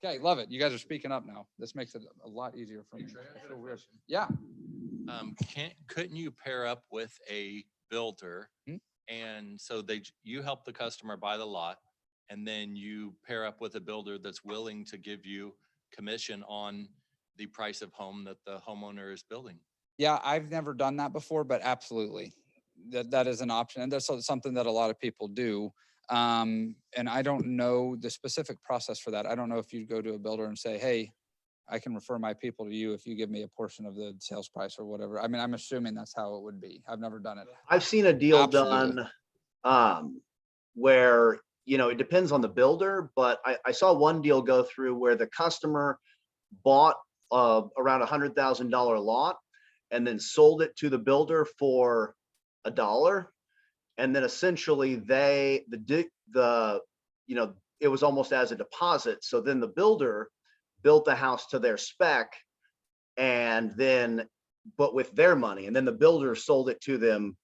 Okay, love it. You guys are speaking up now. This makes it a lot easier for me. I feel weird. Yeah. Couldn't you pair up with a builder? Hmm? And so you help the customer buy the lot, and then you pair up with a builder that's willing to give you commission on the price of home that the homeowner is building? Yeah, I've never done that before, but absolutely. That is an option. And that's something that a lot of people do. And I don't know the specific process for that. I don't know if you'd go to a builder and say, hey, I can refer my people to you if you give me a portion of the sales price or whatever. I mean, I'm assuming that's how it would be. I've never done it. I've seen a deal Absolutely. done where, it depends on the builder, but I saw one deal go through where the customer bought around $100,000 lot and then sold it to the builder for $1. And then essentially it was almost as a deposit. So then the builder built the house to their spec, but with their money, and then the builder sold it to them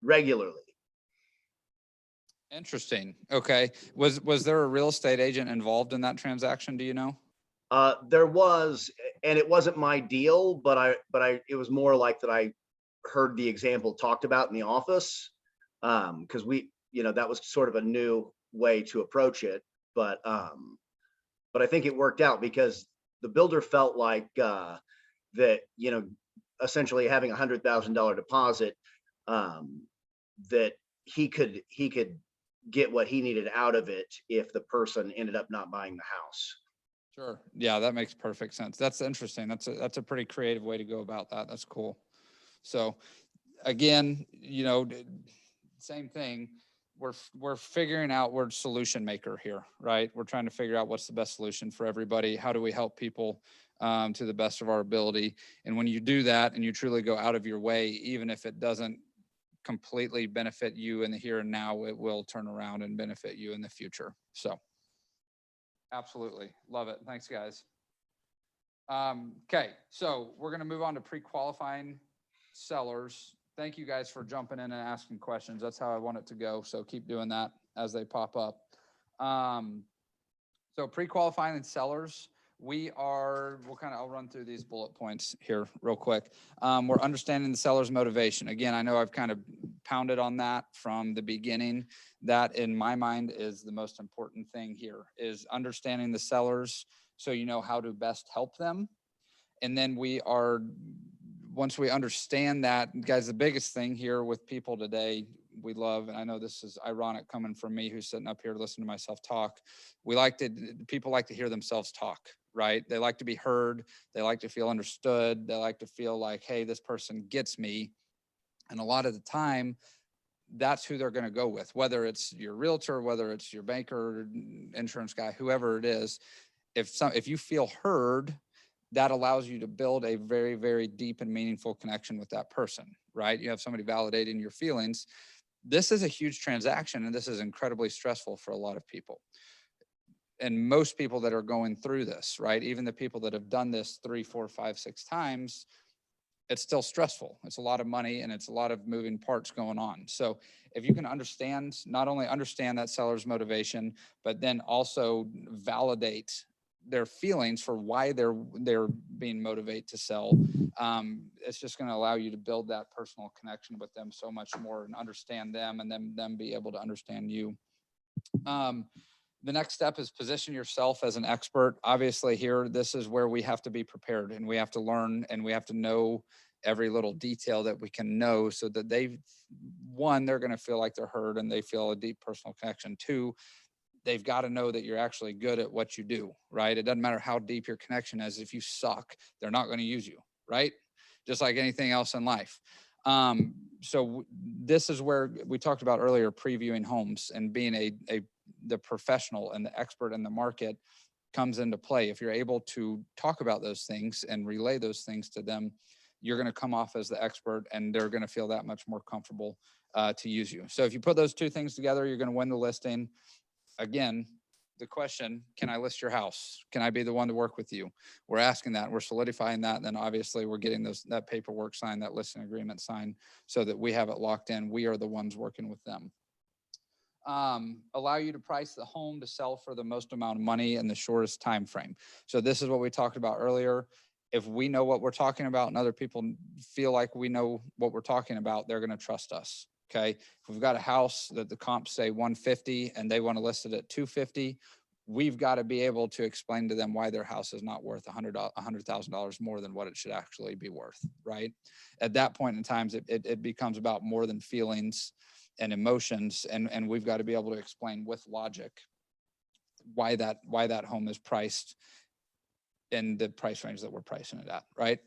regularly. Interesting. Okay. Was there a real estate agent involved in that transaction? Do you know? There was, and it wasn't my deal, but it was more like that I heard the example talked about in the office. Because that was sort of a new way to approach it. But I think it worked out because the builder felt like that, essentially having $100,000 deposit, that he could get what he needed out of it if the person ended up not buying the house. Sure. Yeah, that makes perfect sense. That's interesting. That's a pretty creative way to go about that. That's cool. So again, same thing. We're figuring out, we're solution maker here, right? We're trying to figure out what's the best solution for everybody. How do we help people to the best of our ability? And when you do that and you truly go out of your way, even if it doesn't completely benefit you in the here and now, it will turn around and benefit you in the future. So absolutely love it. Thanks, guys. Okay, so we're going to move on to pre-qualifying sellers. thank you guys for jumping in and asking questions. That's how I want it to go. So keep doing that as they pop up. So pre-qualifying sellers, I'll run through these bullet points here real quick. We're understanding the seller's motivation. Again, I know I've kind of pounded on that from the beginning. That in my mind is the most important thing here, is understanding the sellers so you know how to best help them. And then once we understand that, guys, the biggest thing here with people today, we love, and I know this is ironic coming from me who's sitting up here listening to myself talk. People like to hear themselves talk, right? They like to be heard. They like to feel understood. They like to feel like, hey, this person gets me. And a lot of the time, that's who they're going to go with, whether it's your realtor, whether it's your banker, insurance guy, whoever it is. If you feel heard, that allows you to build a very, very deep and meaningful connection with that person, right? You have somebody validating your feelings. This is a huge transaction, and this is incredibly stressful for a lot of people. And most people that are going through this, right? Even the people that have done this 3, 4, 5, 6 times, it's still stressful. It's a lot of money and it's a lot of moving parts going on. So if you can not only understand that seller's motivation, but then also validate their feelings for why they're being motivated to sell, it's just going to allow you to build that personal connection with them so much more and understand them, and then them be able to understand you. The next step is position yourself as an expert. Obviously here, this is where we have to be prepared, and we have to learn, and we have to know every little detail that we can know, so that they're going to feel like they're heard and they feel a deep personal connection. 2, they've got to know that you're actually good at what you do, right? It doesn't matter how deep your connection is. If you suck, they're not going to use you, right? Just like anything else in life. So this is where we talked about earlier, previewing homes and being the professional and the expert in the market comes into play. If you're able to talk about those things and relay those things to them, you're going to come off as the expert, and they're going to feel that much more comfortable to use you. So if you put those 2 things together, you're going to win the listing. Again, the question, can I list your house? Can I be the one to work with you? We're asking that, we're solidifying that. And then obviously we're getting that paperwork signed, that listing agreement signed, so that we have it locked in. We are the ones working with them. Allow you to price the home to sell for the most amount of money in the shortest time frame. So this is what we talked about earlier. If we know what we're talking about and other people feel like we know what we're talking about, they're going to trust us. Okay. If we've got a house that the comps say 150 and they want to list it at 250, we've got to be able to explain to them why their house is not worth $100,000 more than what it should actually be worth. Right. At that point in time, it becomes about more than feelings and emotions. And we've got to be able to explain with logic why that home is priced in the price range that we're pricing it at. Right.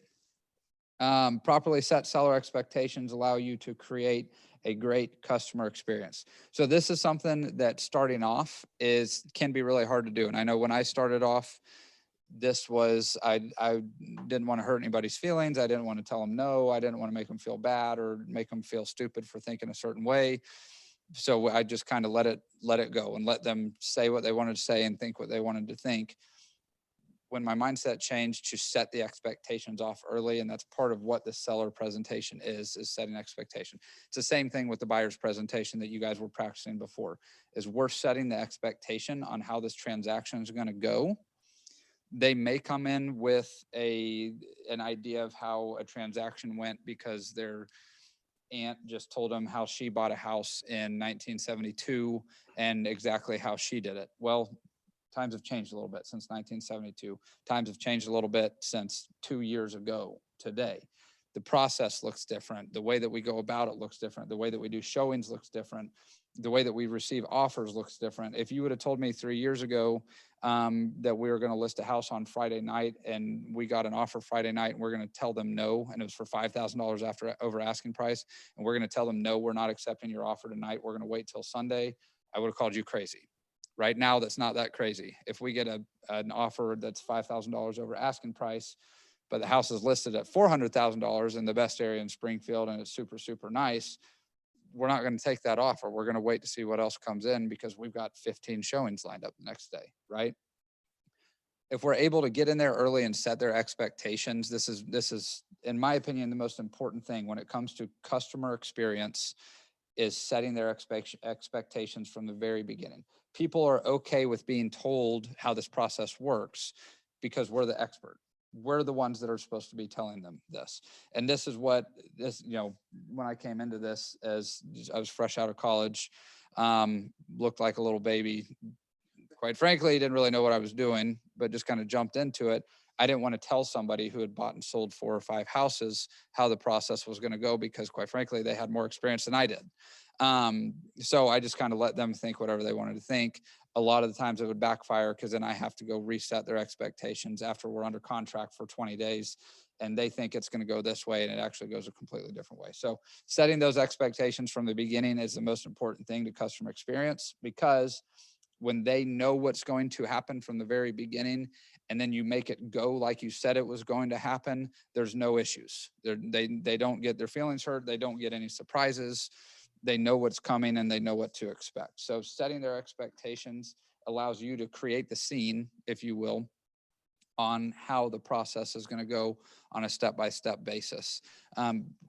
Properly set seller expectations allow you to create a great customer experience. So this is something that starting off can be really hard to do. And I know when I started off, I didn't want to hurt anybody's feelings. I didn't want to tell them no. I didn't want to make them feel bad or make them feel stupid for thinking a certain way. So I just kind of let it go and let them say what they wanted to say and think what they wanted to think. When my mindset changed to set the expectations off early, and that's part of what the seller presentation is setting expectation. It's the same thing with the buyer's presentation that you guys were practicing before, is we're setting the expectation on how this transaction is going to go. They may come in with an idea of how a transaction went because their aunt just told them how she bought a house in 1972 and exactly how she did it. Well, times have changed a little bit since 1972. Times have changed a little bit since 2 years ago today. The process looks different. The way that we go about it looks different. The way that we do showings looks different. The way that we receive offers looks different. If you would have told me 3 years ago that we were going to list a house on Friday night and we got an offer Friday night and we're going to tell them no, and it was for $5,000 over asking price, and we're going to tell them no, we're not accepting your offer tonight, we're going to wait till Sunday, I would have called you crazy. Right now, that's not that crazy. If we get an offer that's $5,000 over asking price, but the house is listed at $400,000 in the best area in Springfield and it's super, super nice, we're not going to take that offer. We're going to wait to see what else comes in because we've got 15 showings lined up the next day, right? If we're able to get in there early and set their expectations, this is in my opinion, the most important thing when it comes to customer experience is setting their expectations from the very beginning. People are okay with being told how this process works because we're the expert. We're the ones that are supposed to be telling them this. And this is what this, you know, when I came into this as I was fresh out of college, looked like a little baby. Quite frankly, didn't really know what I was doing, but just kind of jumped into it. I didn't want to tell somebody who had bought and sold 4 or 5 houses how the process was going to go because quite frankly, they had more experience than I did. So I just kind of let them think whatever they wanted to think. A lot of the times it would backfire because then I have to go reset their expectations after we're under contract for 20 days and they think it's going to go this way and it actually goes a completely different way. So setting those expectations from the beginning is the most important thing to customer experience, because when they know what's going to happen from the very beginning and then you make it go like you said it was going to happen, there's no issues. They don't get their feelings hurt. They don't get any surprises. They know what's coming and they know what to expect. So setting their expectations allows you to create the scene, if you will, on how the process is going to go on a step-by-step basis.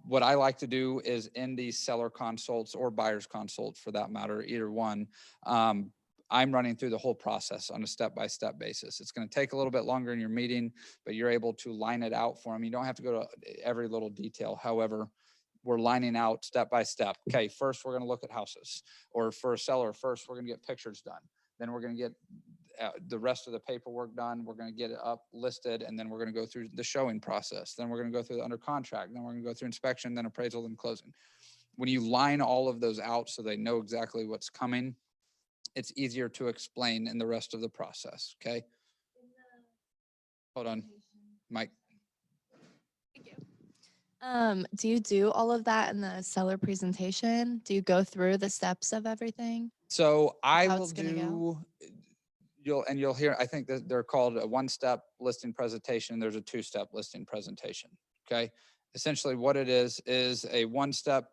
What I like to do is in these seller consults or buyer's consults for that matter, either one, I'm running through the whole process on a step-by-step basis. It's going to take a little bit longer in your meeting, but you're able to line it out for them. You don't have to go to every little detail. However, we're lining out step by step. Okay, first we're going to look at houses, or for a seller, first we're going to get pictures done. Then we're going to get the rest of the paperwork done. We're going to get it up listed, and then we're going to go through the showing process. Then we're going to go through the under contract. Then we're going to go through inspection, then appraisal, then closing. When you line all of those out so they know exactly what's coming, it's easier to explain in the rest of the process. Okay. Hold on, Mike. Thank you. Do you do all of that in the seller presentation? Do you go through the steps of everything? So I how will it's gonna do, you'll hear, I think that they're called a 1-step listing presentation. There's a 2-step listing presentation. Okay. Essentially what it is a 1-step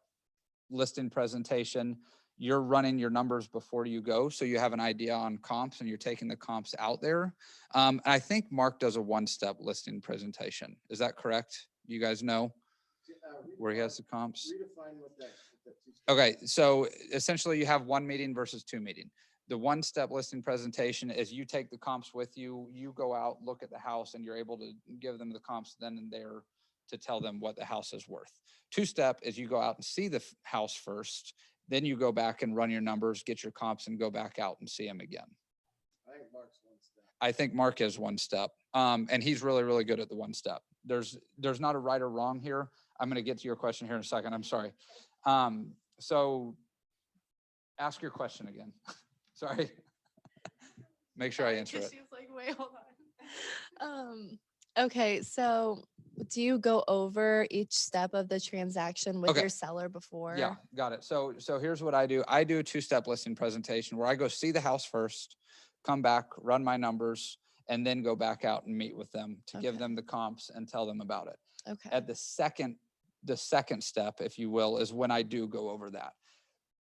listing presentation. You're running your numbers before you go. So you have an idea on comps and you're taking the comps out there. And I think Mark does a 1-step listing presentation. Is that correct? You guys know where he has the comps? Okay, so essentially you have 1 meeting versus 2 meeting. The 1-step listing presentation is you take the comps with you, you go out, look at the house, and you're able to give them the comps then and there to tell them what the house is worth. 2-step is you go out and see the house first, then you go back and run your numbers, get your comps, and go back out and see them again. I think Mark's 1-step. I think Mark is 1-step, and he's really, really good at the 1-step. There's not a right or wrong here. I'm going to get to your question here in a second. I'm sorry. So ask your question again. Sorry. Make sure I answer it. She's like, wait, hold on. Okay, so do you go over each step of the transaction with Okay. your seller before? Yeah, got it. So here's what I do. I do a 2-step listing presentation where I go see the house first, come back, run my numbers, and then go back out and meet with them to give Okay. them the comps and tell them about it. Okay. At the second step, if you will, is when I do go over that.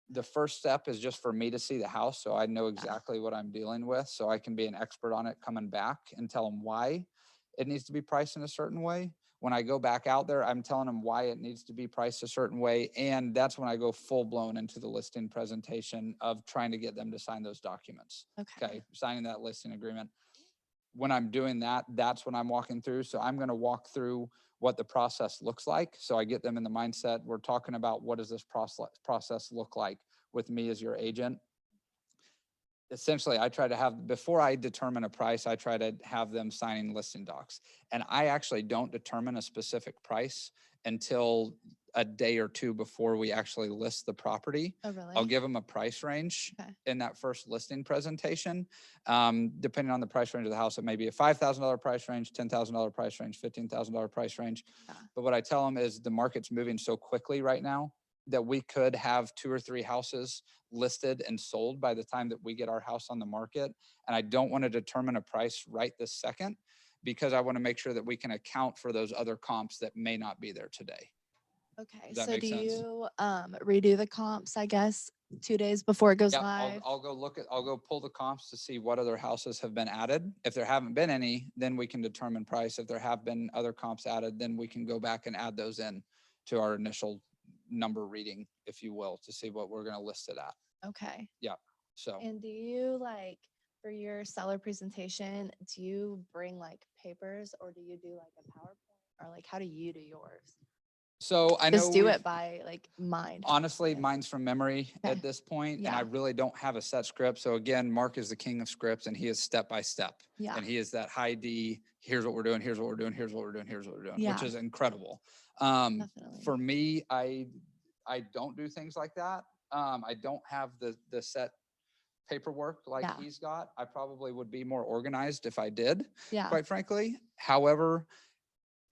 The first step is just for me to see the house, so I know exactly what I'm dealing with, so I can be an expert on it coming back and tell them why it needs to be priced in a certain way. When I go back out there, I'm telling them why it needs to be priced a certain way, and that's when I go full blown into the listing presentation of trying to get them to sign those documents. Okay, signing that listing agreement. When I'm doing that, that's when I'm walking through. So I'm going to walk through what the process looks like. So I get them in the mindset. We're talking about what does this process look like with me as your agent. Essentially, I try to have, before I determine a price, I try to have them signing listing docs. And I actually don't determine a specific price until a day or 2 before we actually list the property. Oh, really? I'll give them a price range Okay. in that first listing presentation. Depending on the price range of the house, it may be a $5,000 price range, $10,000 price range, $15,000 price range. Yeah. But what I tell them is the market's moving so quickly right now that we could have 2 or 3 houses listed and sold by the time that we get our house on the market. And I don't want to determine a price right this second because I want to make sure that we can account for those other comps that may not be there today. Okay, Does that so make do sense? you redo the comps, I guess, 2 days before it goes Yep, live? I'll go pull the comps to see what other houses have been added. If there haven't been any, then we can determine price. If there have been other comps added, then we can go back and add those in to our initial number reading, if you will, to see what we're gonna list it at. Okay. So, And do you like, for your seller presentation, do you bring like papers or do you do like a PowerPoint or like how do you do yours? so I know Just do we've- it by like mind. honestly, Yeah. mine's from memory Okay. at this point, and I Yeah. really don't have a set script. So again, Mark is the king of scripts, and he is step by step. Yeah. And he is that high D, here's what we're doing, here's what we're doing, here's what we're doing, here's what we're doing, which Yeah. is incredible. Definitely. For me, I don't do things like that. I don't have the set paperwork like Yeah. he's got. I probably would be more organized if I did, Yeah. quite frankly. However,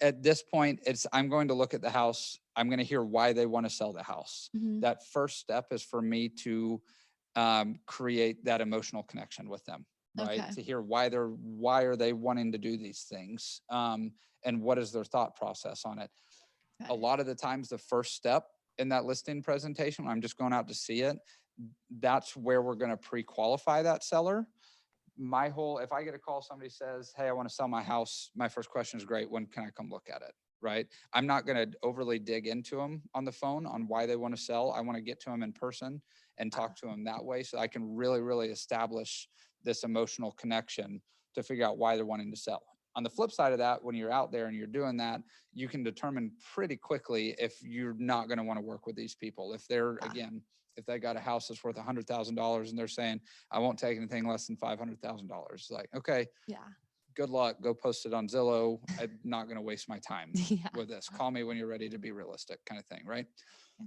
at this point, I'm going to look at the house. I'm going to hear why they want to sell the house. Mhm. That first step is for me to create that emotional connection with them, right? Okay. To hear why are they wanting to do these things, and what is their thought process on it. A Okay. lot of the times, the first step in that listing presentation, when I'm just going out to see it, that's where we're going to pre-qualify that seller. If I get a call, somebody says, hey, I want to sell my house, my first question is, great, when can I come look at it? Right? I'm not going to overly dig into them on the phone on why they want to sell. I want to get to them in person and talk to them that way, so I can really, really establish this emotional connection to figure out why they're wanting to sell. On the flip side of that, when you're out there and you're doing that, you can determine pretty quickly if you're not going to want to work with these people. If they're, Yeah. again, if they got a house that's worth $100,000 and they're saying, I won't take anything less than $500,000. Like, okay, Yeah. good luck. Go post it on Zillow. I'm not going to waste my time Yeah. with this. Call me when you're ready to be realistic, kind of thing, right?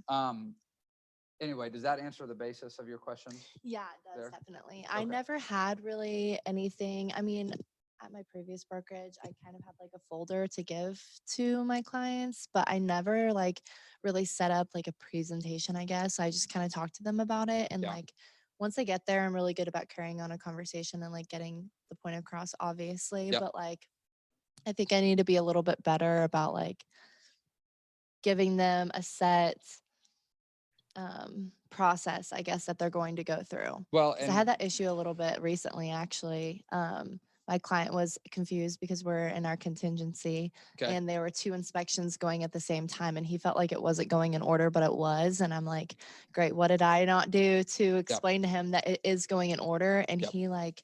Yeah. Anyway, does that answer the basis of your questions? Yeah, it does There? definitely. I Okay. never had really anything. I mean, at my previous brokerage, I kind of had like a folder to give to my clients, but I never like really set up like a presentation, I guess. I just kind of talked to them about it. And Yeah. like once I get there, I'm really good about carrying on a conversation and like getting the point across, obviously. Yep. But like I think I need to be a little bit better about like giving them a set process, I guess, that they're going to go through. Well, 'Cause I had that issue a little bit recently, actually. My client was confused because we're in our contingency okay. and there were 2 inspections going at the same time and he felt like it wasn't going in order, but it was. And I'm like, great, what did I not do to explain to him that it is going in order? And Yep. he like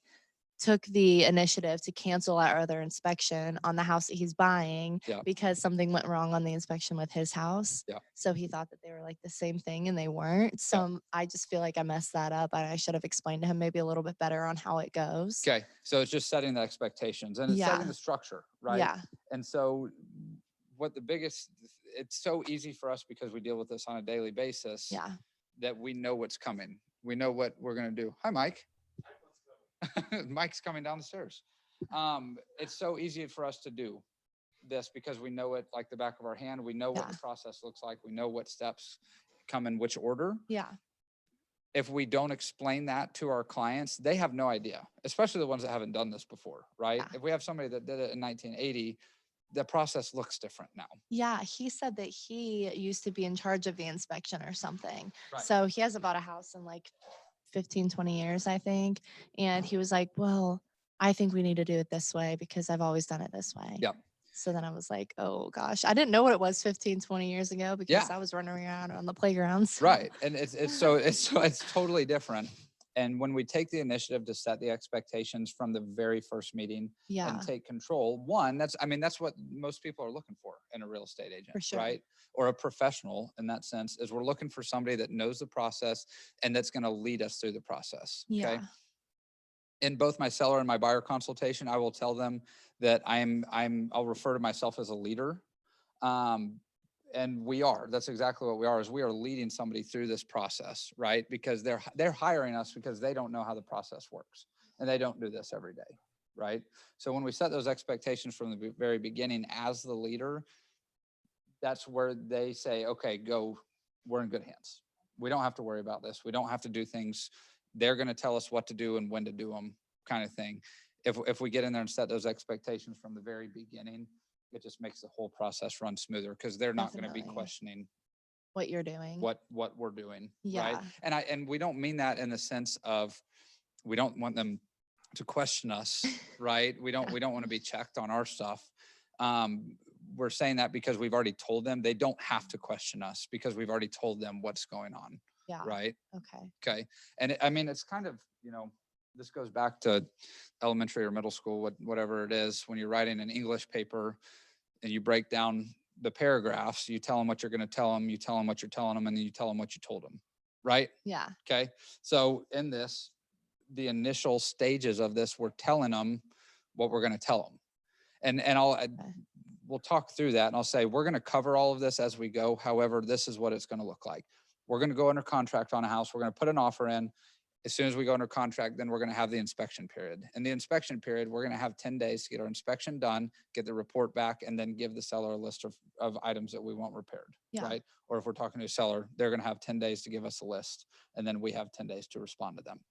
took the initiative to cancel our other inspection on the house that he's buying Yeah. because something went wrong on the inspection with his house. Yeah. So he thought that they were like the same thing and they weren't. So I just feel like I messed that up and I should have explained to him maybe a little bit better on how it goes. Okay. So it's just setting the expectations and it's setting Yeah. the structure, right? Yeah. And so it's so easy for us because we deal with this on a daily basis Yeah. that we know what's coming. We know what we're going to do. Hi, Mike. Mike's coming down the stairs. It's so easy for us to do this because we know it like the back of our hand. We know what the process looks like. We know what steps come in which order. Yeah. If we don't explain that to our clients, they have no idea, especially the ones that haven't done this before, right? Yeah. If we have somebody that did it in 1980, the process looks different now. Yeah, he said that he used to be in charge of the inspection or something. Right. So he hasn't bought a house in like 15, 20 years, I think. And he was like, well, I think we need to do it this way because I've always done it this way. Yep. So then I was like, oh gosh, I didn't know what it was 15, 20 years ago because I was running around on the playgrounds. Right. And it's totally different. And when we take the initiative to set the expectations from the very first meeting Yeah. and take control, that's what most people are looking for in a real estate agent, For sure. right? Or a professional in that sense, is we're looking for somebody that knows the process and that's going to lead us through the process. Yeah. Okay. In both my seller and my buyer consultation, I will tell them that I'll refer to myself as a leader. And that's exactly what we are, is we are leading somebody through this process, right? Because they're hiring us because they don't know how the process works and they don't do this every day, right? So when we set those expectations from the very beginning as the leader, that's where they say, okay, go, we're in good hands. We don't have to worry about this. We don't have to do things. They're going to tell us what to do and when to do them, kind of thing. If we get in there and set those expectations from the very beginning, it just makes the whole process run smoother because they're not going to be Definitely. questioning what you're doing. what we're doing, Yeah. right? And we don't mean that in the sense of we don't want them to question us, right? We don't want to be checked on our stuff. We're saying that because we've already told them they don't have to question us because we've already told them what's going on, Yeah. right? Okay. Okay. And I mean, it's kind of, this goes back to elementary or middle school, whatever it is, when you're writing an English paper and you break down the paragraphs, you tell them what you're going to tell them, you tell them what you're telling them, and then you tell them what you told them, right? Yeah. Okay. So in this, the initial stages of this, we're telling them what we're going to tell them. And we'll talk through that and I'll say, we're going to cover all of this as we go. However, this is what it's going to look like. We're going to go under contract on a house. We're going to put an offer in. As soon as we go under contract, then we're going to have the inspection period. In the inspection period, we're going to have 10 days to get our inspection done, get the report back, and then give the seller a list of items that we want repaired, Yeah. right? Or if we're talking to a seller, they're going to have 10 days to give us a list, and then we have 10 days to respond to them.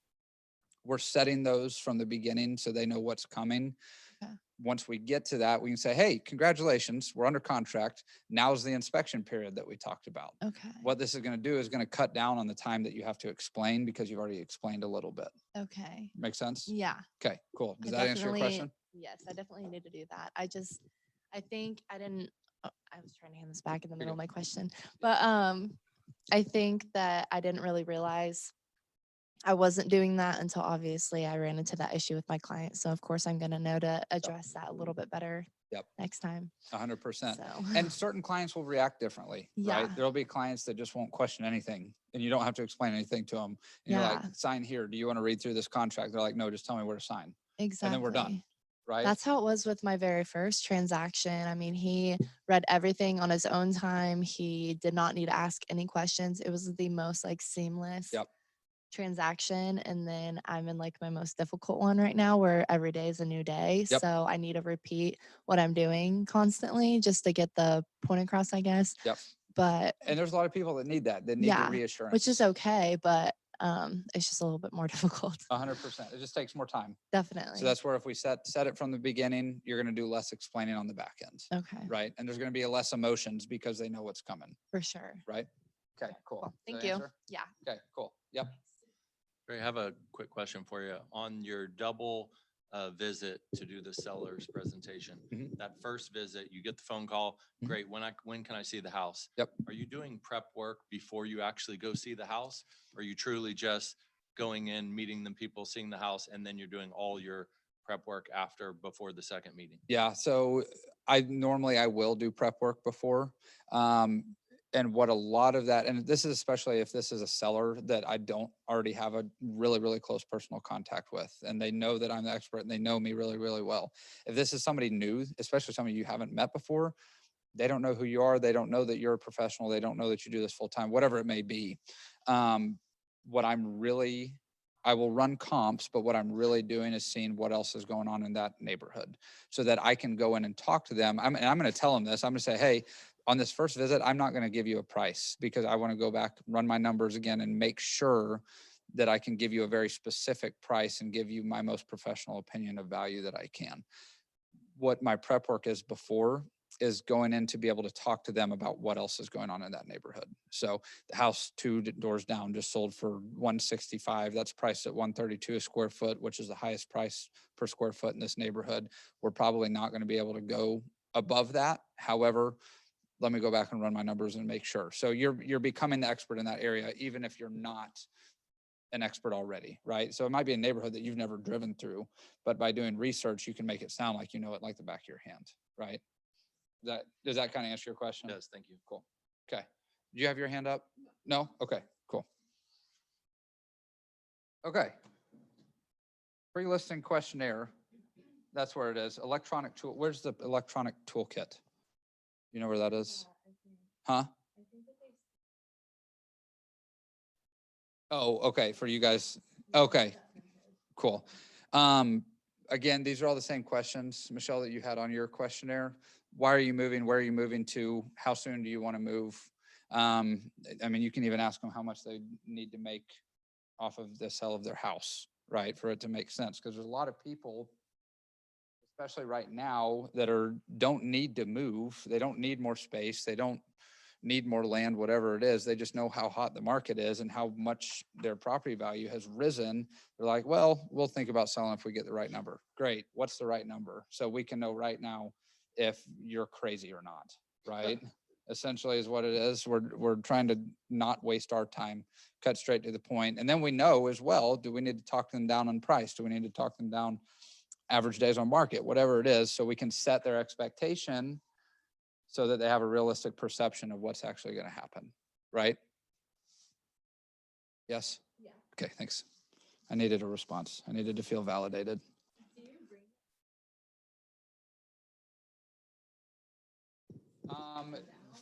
We're setting those from the beginning so they know what's coming. Okay. Once we get to that, we can say, hey, congratulations, we're under contract. Now's the inspection period that we talked about. Okay. What this is going to do is going to cut down on the time that you have to explain because you've already explained a little bit. Okay. Make sense? Yeah. Okay, cool. Does I that answer your question? Yes, I definitely need to do that. I think I didn't, I was trying to hand this back in the middle of my question, but I think that I didn't really realize I wasn't doing that until obviously I ran into that issue with my client. So of course I'm going to know to address that a little bit better next time. 100%. So. And certain clients will react differently, Yeah. right? There'll be clients that just won't question anything and you don't have to explain anything to them. And you're like, sign here. Do you want to read through this contract? They're like, no, just tell me where to sign. Exactly. And then we're done, right? That's how it was with my very first transaction. I mean, he read everything on his own time. He did not need to ask any questions. It was the most seamless transaction. And then I'm in my most difficult one right now where every day is a new day. So I need to repeat what I'm doing constantly just to get the point across, I guess. And there's a lot of people that need that. They need the reassurance. Which is okay, but it's just a little bit more difficult. 100%. It just takes more time. Definitely. So that's where if we set it from the beginning, you're going to do less explaining on the back end. Okay. Right. And there's going to be less emotions because they know what's coming. For sure. Right. Okay, cool. Thank you. Yeah. Okay, cool. Yep. I have a quick question for you. On your double visit to do the seller's presentation, that first visit, you get the phone call. Great. When can I see the house? Yep. Are you doing prep work before you actually go see the house? Or are you truly just going in, meeting the people, seeing the house, and then you're doing all your prep work before the second meeting? Yeah. So I will do prep work before. And what a lot of that, and this is especially if this is a seller that I don't already have a really, really close personal contact with, and they know that I'm the expert and they know me really, really well. If this is somebody new, especially somebody you haven't met before, they don't know who you are. They don't know that you're a professional. They don't know that you do this full time, whatever it may be. I will run comps, but what I'm really doing is seeing what else is going on in that neighborhood so that I can go in and talk to them. I'm going to tell them this. I'm going to say, hey, on this first visit, I'm not going to give you a price because I want to go back, run my numbers again and make sure that I can give you a very specific price and give you my most professional opinion of value that I can. What my prep work is before is going in to be able to talk to them about what else is going on in that neighborhood. So the house 2 doors down just sold for $165. That's priced at $132 a square foot, which is the highest price per square foot in this neighborhood. We're probably not going to be able to go above that. However, let me go back and run my numbers and make sure. So you're becoming the expert in that area, even if you're not an expert already, right? So it might be a neighborhood that you've never driven through, but by doing research, you can make it sound like you know it like the back of your hand, right? Does that kind of answer your question? It does. Thank you. Cool. Okay. Do you have your hand up? No? Okay, cool. Okay. Pre-listing questionnaire. That's where it is. Electronic tool. Where's the electronic toolkit? You know where that is? Huh? Oh, okay. For you guys. Okay, cool. Again, these are all the same questions, Michelle, that you had on your questionnaire. Why are you moving? Where are you moving to? How soon do you want to move? I mean, you can even ask them how much they need to make off of the sale of their house, right? For it to make sense. Because there's a lot of people, especially right now, that don't need to move. They don't need more space. They don't need more land, whatever it is. They just know how hot the market is and how much their property value has risen. They're like, well, we'll think about selling if we get the right number. Great. What's the right number? So we can know right now if you're crazy or not, right? Essentially is what it is. We're trying to not waste our time, cut straight to the point. And then we know as well, do we need to talk them down on price? Do we need to talk them down average days on market, whatever it is, so we can set their expectation so that they have a realistic perception of what's actually going to happen, right? Yes? Yeah. Okay, thanks. I needed a response. I needed to feel validated.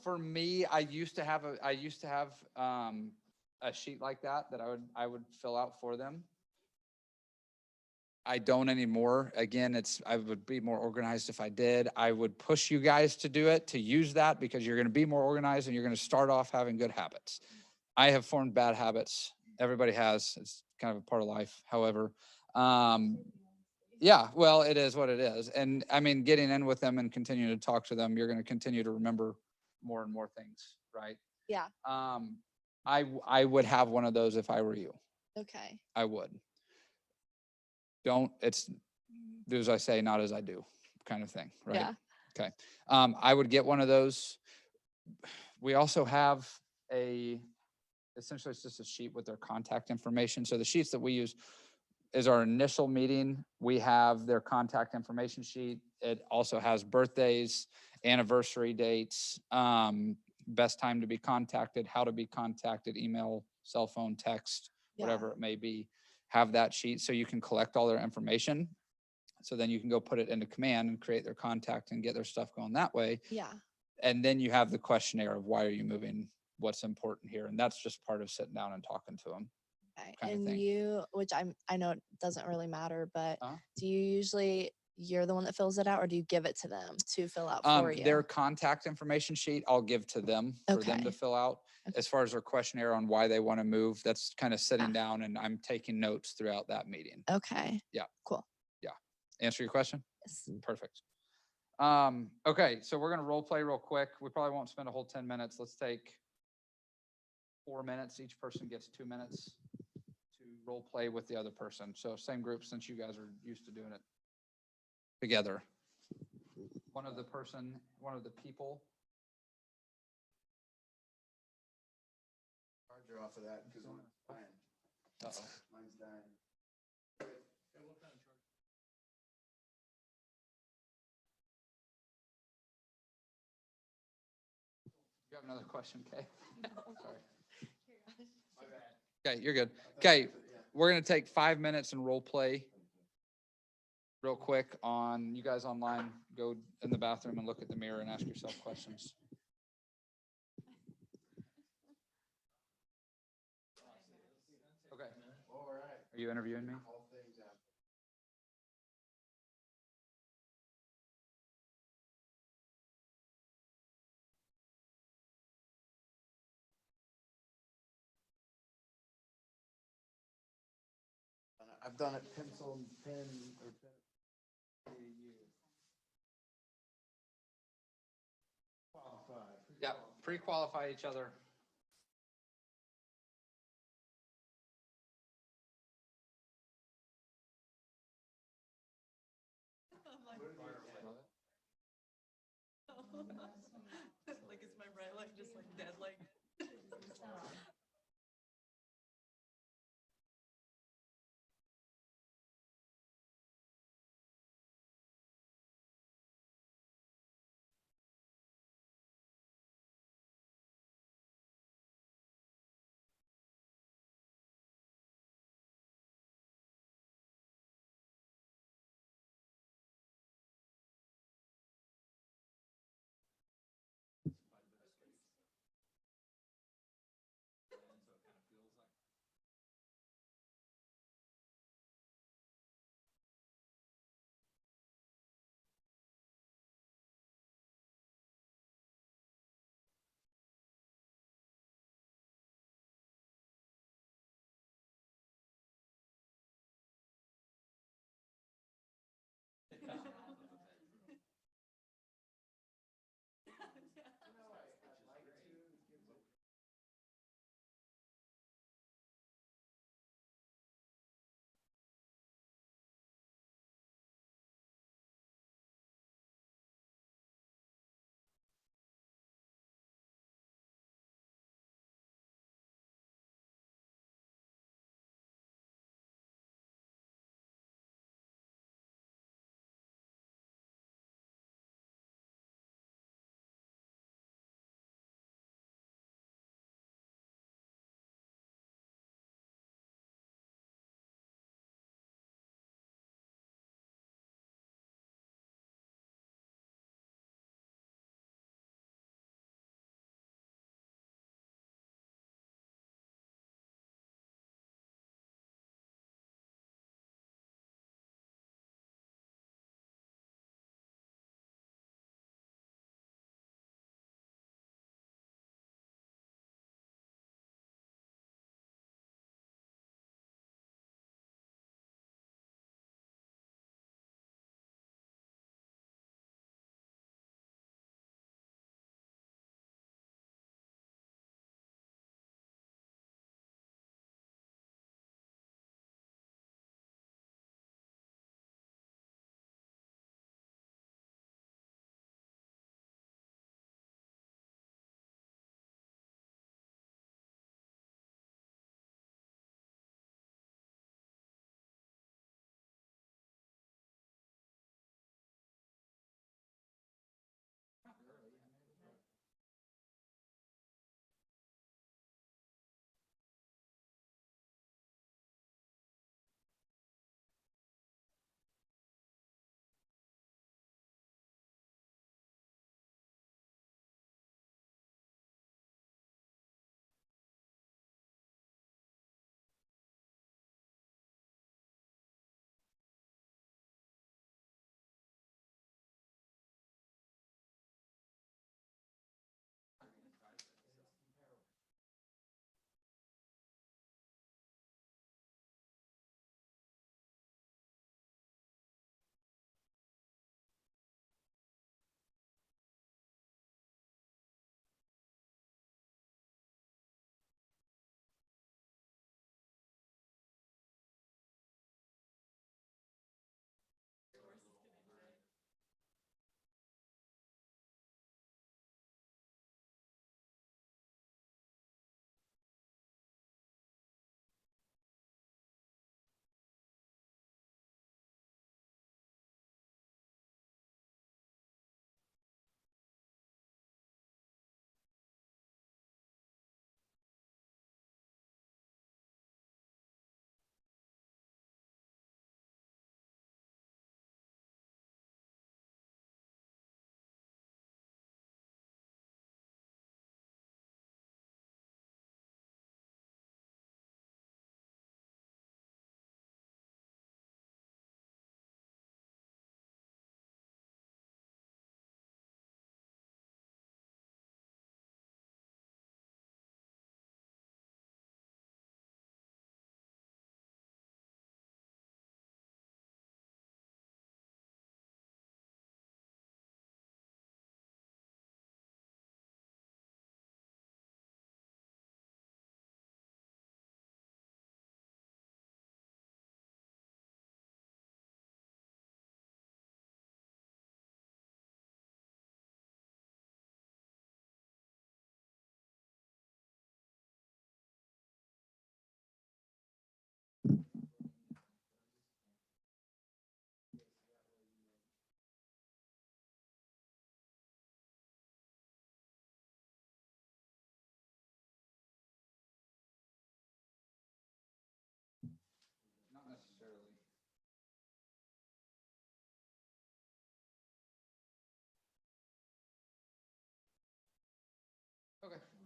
For me, I used to have a sheet like that I would fill out for them. I don't anymore. Again, I would be more organized if I did. I would push you guys to do it, to use that, because you're going to be more organized and you're going to start off having good habits. I have formed bad habits. Everybody has. It's kind of a part of life. However, yeah, well, it is what it is. And I mean, getting in with them and continuing to talk to them, you're going to continue to remember more and more things, right? Yeah. I would have one of those if I were you. Okay. I would. It's do as I say, not as I do kind of thing, right? Yeah. Okay. I would get one of those. We also have essentially it's just a sheet with their contact information. So the sheets that we use is our initial meeting. We have their contact information sheet. It also has birthdays, anniversary dates, best time to be contacted, how to be contacted, email, cell phone, text, whatever it may be. Have that sheet so you can collect all their information. So then you can go put it into command and create their contact and get their stuff going that way. Yeah. And then you have the questionnaire of why are you moving? What's important here? And that's just part of sitting down and talking to them. Okay. Kind of And thing. you, which I know it doesn't really matter, but Uh-huh. do you usually, you're the one that fills it out, or do you give it to them to fill out for you? Their contact information sheet, I'll give to them for them to Okay. fill out. Okay. As far as their questionnaire on why they want to move, that's kind of sitting Yeah. down and I'm taking notes throughout that meeting. Okay. Yeah. Cool. Answer your question? Yes. Perfect. Okay, so we're gonna role play real quick. We probably won't spend a whole 10 minutes. Let's take 4 minutes. Each person gets 2 minutes to role play with the other person. So same group, since you guys are used to doing it together. One of the people. Charger off of that because mine's dying. Uh-oh. Mine's dying. You have another question, Kay? Sorry. Okay, you're good. Okay, we're gonna take 5 minutes and role play real quick on, you guys online, go in the bathroom and look at the mirror and ask yourself questions. Okay. All right. Are you interviewing me? All things out. I've done it pencil and pen or pen. Qualified. Yeah, pre-qualify each other. I'm like, like, is my right leg just like dead leg?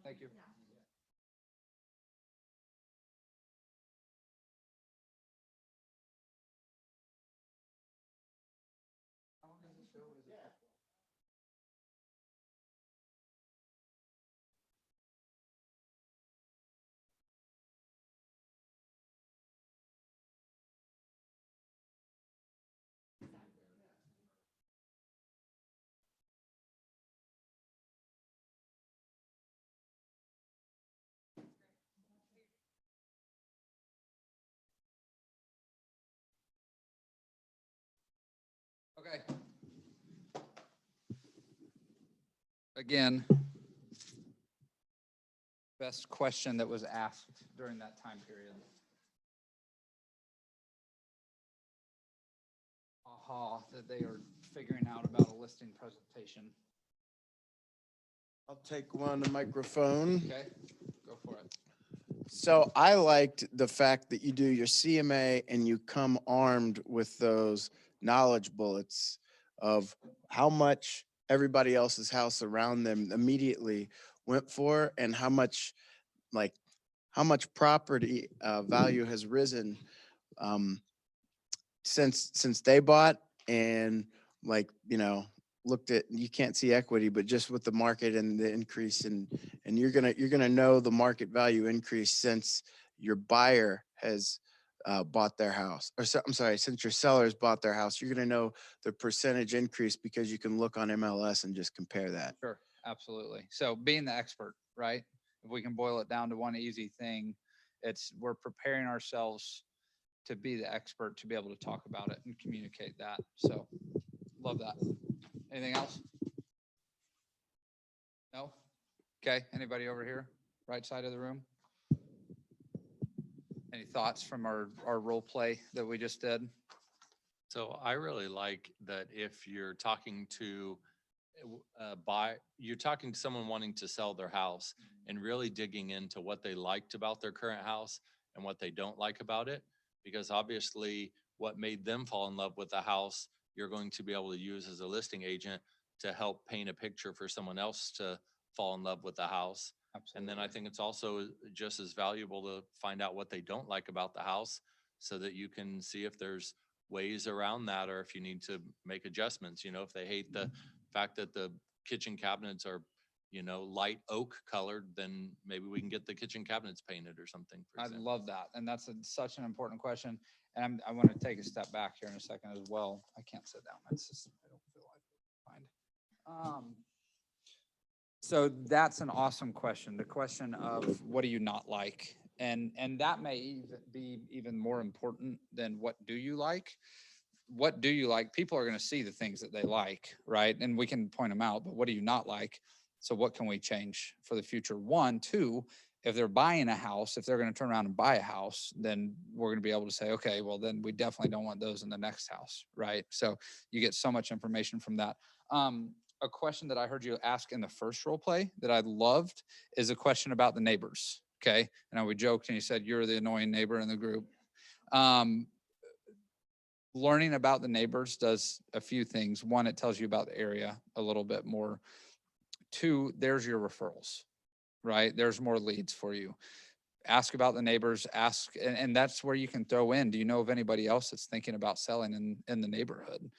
Thank you. Okay. Again, best question that was asked during that time period. Aha, that they are figuring out about a listing presentation. I'll take one, the microphone. Okay, go for it. So I liked the fact that you do your CMA and you come armed with those knowledge bullets of how much everybody else's house around them immediately went for and how much property value has risen um, since they bought, and looked at, you can't see equity, but just with the market and the increase, and you're gonna know the market value increase since your buyer has bought their house, or I'm sorry, since your sellers bought their house, you're gonna know the percentage increase because you can look on MLS and just compare that. Sure, absolutely. So being the expert, right? If we can boil it down to one easy thing, we're preparing ourselves to be the expert, to be able to talk about it and communicate that. So love that. Anything else? No? Okay, anybody over here, right side of the room? Any thoughts from our role play that we just did? So I really like that if you're talking to you're talking to someone wanting to sell their house and really digging into what they liked about their current house and what they don't like about it, because obviously what made them fall in love with the house, you're going to be able to use as a listing agent to help paint a picture for someone else to fall in love with the house. And then I think it's also just as valuable to find out what they don't like about the house so that you can see if there's ways around that, or if you need to make adjustments. If they hate the fact that the kitchen cabinets are, light oak colored, then maybe we can get the kitchen cabinets painted or something. I love that. And that's such an important question. And I want to take a step back here in a second as well. I can't sit down. It's just, I don't feel like fine. So that's an awesome question. The question of what do you not like? And that may be even more important than what do you like? What do you like? People are going to see the things that they like, right? And we can point them out, but what do you not like? So what can we change for the future? One, two, if they're buying a house, if they're going to turn around and buy a house, then we're going to be able to say, okay, well, then we definitely don't want those in the next house, right? So you get so much information from that. A question that I heard you ask in the first role play that I loved is a question about the neighbors. Okay. And we joked and you said, you're the annoying neighbor in the group. Learning about the neighbors does a few things. One, it tells you about the area a little bit more. Two, there's your referrals, right? There's more leads for you. Ask about the neighbors, and that's where you can throw in, do you know of anybody else that's thinking about selling in the neighborhood?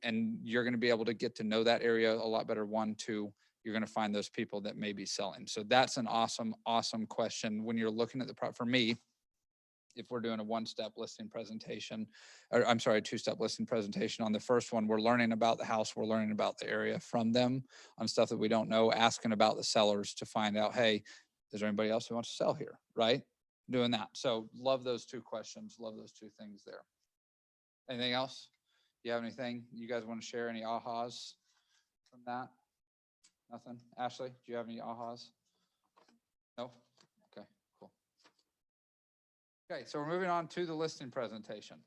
And you're going to be able to get to know that area a lot better. One, two, you're going to find those people that may be selling. So that's an awesome, awesome question. When you're looking at for me, if we're doing a one-step listing presentation, or I'm sorry, a two-step listing presentation, on the first one, we're learning about the house, we're learning about the area from them on stuff that we don't know, asking about the sellers to find out, hey, is there anybody else who wants to sell here, right? Doing that. So love those two questions, love those two things there. Anything else? Do you have anything you guys want to share? Any ahas from that? Nothing? Ashley, do you have any ahas? No? Okay, cool. Okay, so we're moving on to the listing presentation.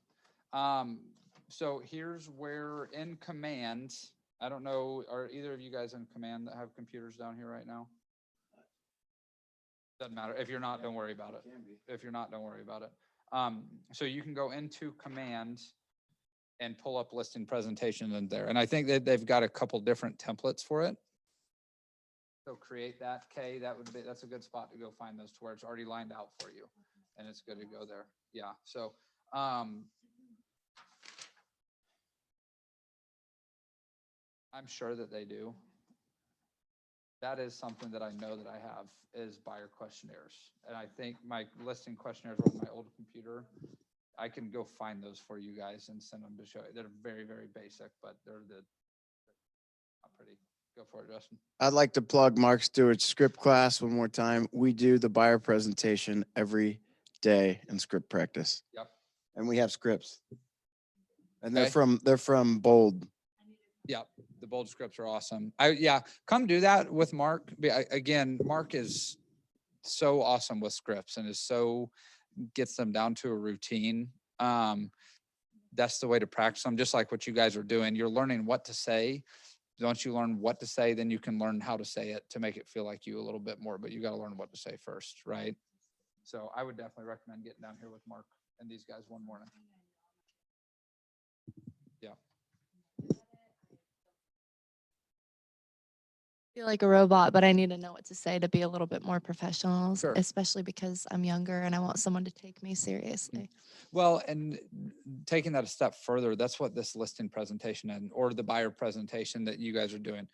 So here's where in command, I don't know, are either of you guys in command that have computers down here right now? Doesn't matter. If you're not, don't worry about it. If you're not, don't worry about it. So you can go into command and pull up listing presentation in there. And I think that they've got a couple different templates for it. So create that, K, that's a good spot to go find those to where it's already lined out for you. And it's good to go there. Yeah, so, I'm sure that they do. That is something that I know that I have is buyer questionnaires. And I think my listing questionnaires on my old computer, I can go find those for you guys and send them to show you. They're very, very basic, but they're not pretty. Go for it, Justin. I'd like to plug Mark Stewart's script class one more time. We do the buyer presentation every day in script practice. Yep. And we have scripts. And Okay. they're from Bold. Yep, the bold scripts are awesome. Come do that with Mark. Again, Mark is so awesome with scripts and gets them down to a routine. That's the way to practice them, just like what you guys are doing. You're learning what to say. Once you learn what to say, then you can learn how to say it to make it feel like you a little bit more, but you got to learn what to say first, right? So I would definitely recommend getting down here with Mark and these guys one morning. Yeah. Feel like a robot, but I need to know what to say to be a little bit more professional, Sure. especially because I'm younger and I want someone to take me seriously. Well, and taking that a step further, that's what this listing presentation or the buyer presentation that you guys are doing.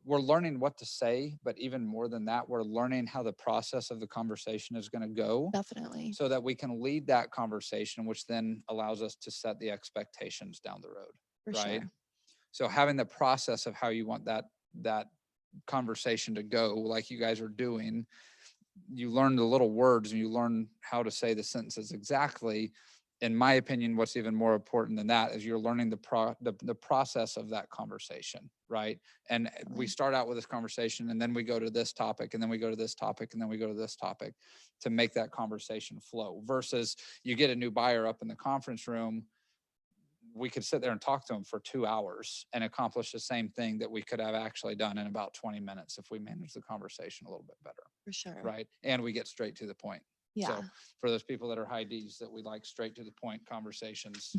We're learning what to say, but even more than that, we're learning how the process of the conversation is going to go. Definitely. So that we can lead that conversation, which then allows us to set the expectations down the road. For right? sure. So having the process of how you want that conversation to go, like you guys are doing, you learn the little words and you learn how to say the sentences exactly. In my opinion, what's even more important than that is you're learning the process of that conversation, right? And we start out with this conversation and then we go to this topic and then we go to this topic and then we go to this topic to make that conversation flow versus you get a new buyer up in the conference room. We could sit there and talk to them for 2 hours and accomplish the same thing that we could have actually done in about 20 minutes if we manage the conversation a little bit better. For sure. Right. And we get straight to the point. Yeah. So for those people that are high Ds that we like straight to the point conversations,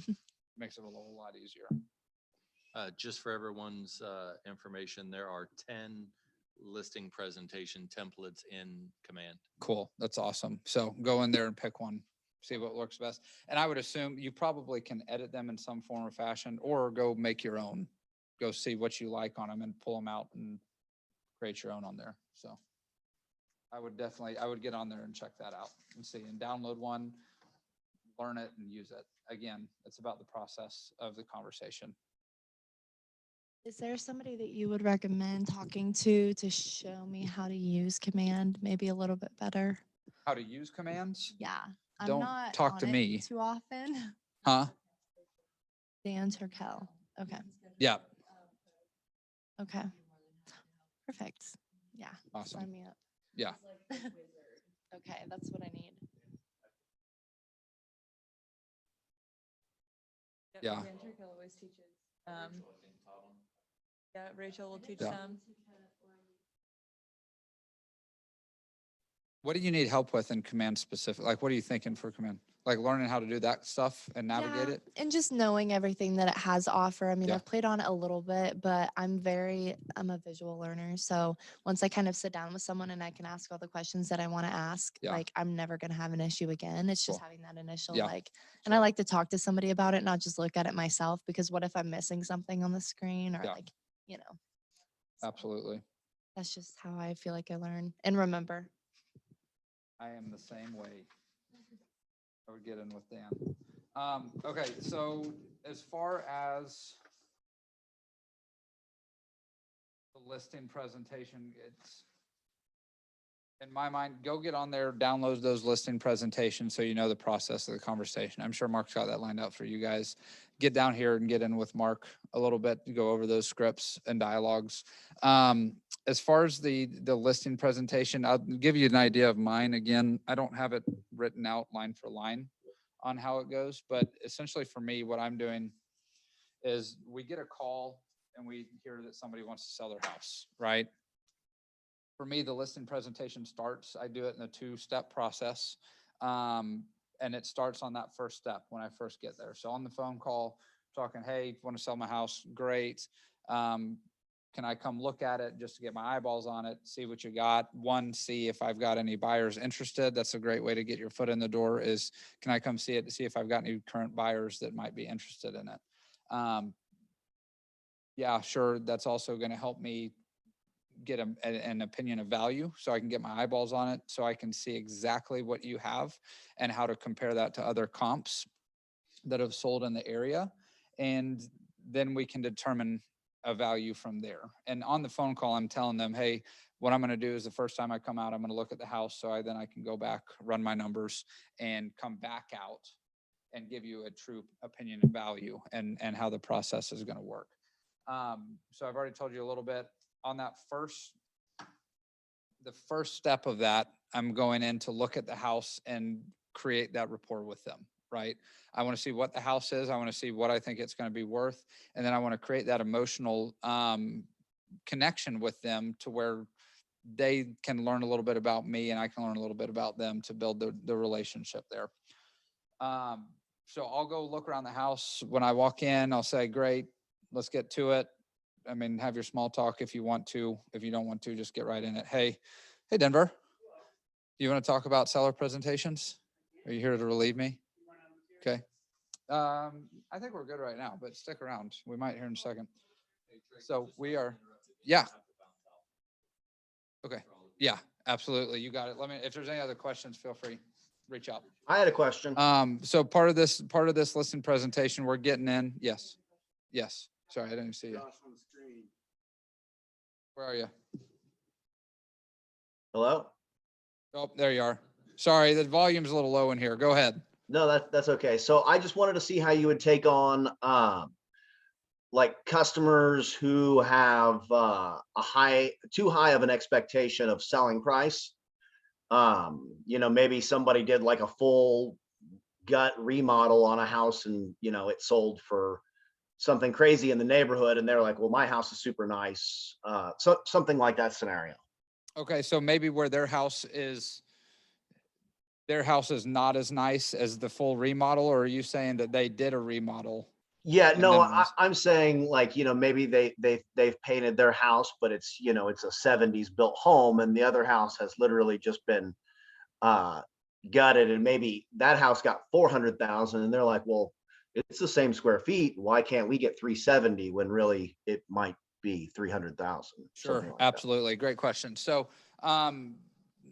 makes it a whole lot easier. Just for everyone's information, there are 10 listing presentation templates in Command. Cool. That's awesome. So go in there and pick one, see what works best. And I would assume you probably can edit them in some form or fashion or go make your own, go see what you like on them and pull them out and create your own on there. So I would get on there and check that out and see and download one, learn it and use it. Again, it's about the process of the conversation. Is there somebody that you would recommend talking to show me how to use Command maybe a little bit better? How to use commands? Yeah. I'm Don't not talk on to it me. too often. Huh? Dan Turkel. Okay. Yeah. Okay. Perfect. Yeah. Awesome. Sign me up. Yeah. Okay, that's what I need. Yeah. Dan Turkel always teaches. Yeah, Rachel will teach Yeah. them. What do you need help with in command specific? Like, what are you thinking for command? Like learning how to do that stuff and navigate Yeah, it? and just knowing everything that it has to offer. I mean, Yeah. I've played on it a little bit, but I'm a visual learner. So once I kind of sit down with someone and I can ask all the questions that I want to ask, Yeah. like I'm never going to have an issue again. It's just Cool. having that initial Yeah. and I like to talk to somebody about it, not just look at it myself, because what if I'm missing something on the screen or Yeah. So Absolutely. that's just how I feel like I learn and remember. I am the same way. I would get in with Dan. Okay, so as far as the listing presentation, it's in my mind, go get on there, download those listing presentations so you know the process of the conversation. I'm sure Mark's got that lined out for you guys. Get down here and get in with Mark a little bit to go over those scripts and dialogues. As far as the listing presentation, I'll give you an idea of mine. Again, I don't have it written out line for line on how it goes, but essentially for me, what I'm doing is we get a call and we hear that somebody wants to sell their house, right? For me, the listing presentation starts, I do it in a 2-step process. And it starts on that first step when I first get there. So on the phone call, talking, hey, want to sell my house? Great. can I come look at it just to get my eyeballs on it, see what you got? One, see if I've got any buyers interested. That's a great way to get your foot in the door is, can I come see it to see if I've got any current buyers that might be interested in it? Yeah, sure. That's also going to help me get an opinion of value so I can get my eyeballs on it, so I can see exactly what you have and how to compare that to other comps that have sold in the area. And then we can determine a value from there. And on the phone call, I'm telling them, hey, what I'm going to do is the first time I come out, I'm going to look at the house. So then I can go back, run my numbers and come back out and give you a true opinion of value and how the process is going to work. So I've already told you a little bit on that the first step of that. I'm going in to look at the house and create that rapport with them, right? I want to see what the house is. I want to see what I think it's going to be worth. And then I want to create that emotional connection with them to where they can learn a little bit about me and I can learn a little bit about them to build the relationship there. So I'll go look around the house. When I walk in, I'll say, great, let's get to it. I mean, have your small talk if you want to. If you don't want to, just get right in it. Hey, Denver, you want to talk about seller presentations? Are you here to relieve me? Okay. I think we're good right now, but stick around. We might hear in a second. So we are, yeah. Okay. Yeah, absolutely. You got it. Let me, if there's any other questions, feel free, reach out. I had a question. So part of this listing presentation, we're getting in. Yes. Yes. Sorry, I didn't even see you. Where are you? Hello? Oh, there you are. Sorry, the volume's a little low in here. Go ahead. No, that's okay. So I just wanted to see how you would take on like customers who have too high of an expectation of selling price. You know, maybe somebody did like a full gut remodel on a house and, you know, it sold for something crazy in the neighborhood and they're like, well, my house is super nice. So something like that scenario. Okay, so maybe where their house is not as nice as the full remodel, or are you saying that they did a remodel? Yeah, and no, then I'm saying like, you know, maybe they've painted their house, but it's, you know, it's a 70s built home and the other house has literally just been gutted and maybe that house got 400,000 and they're like, well, it's the same square feet. Why can't we get 370 when really it might be 300,000? Sure, like absolutely. Great question. So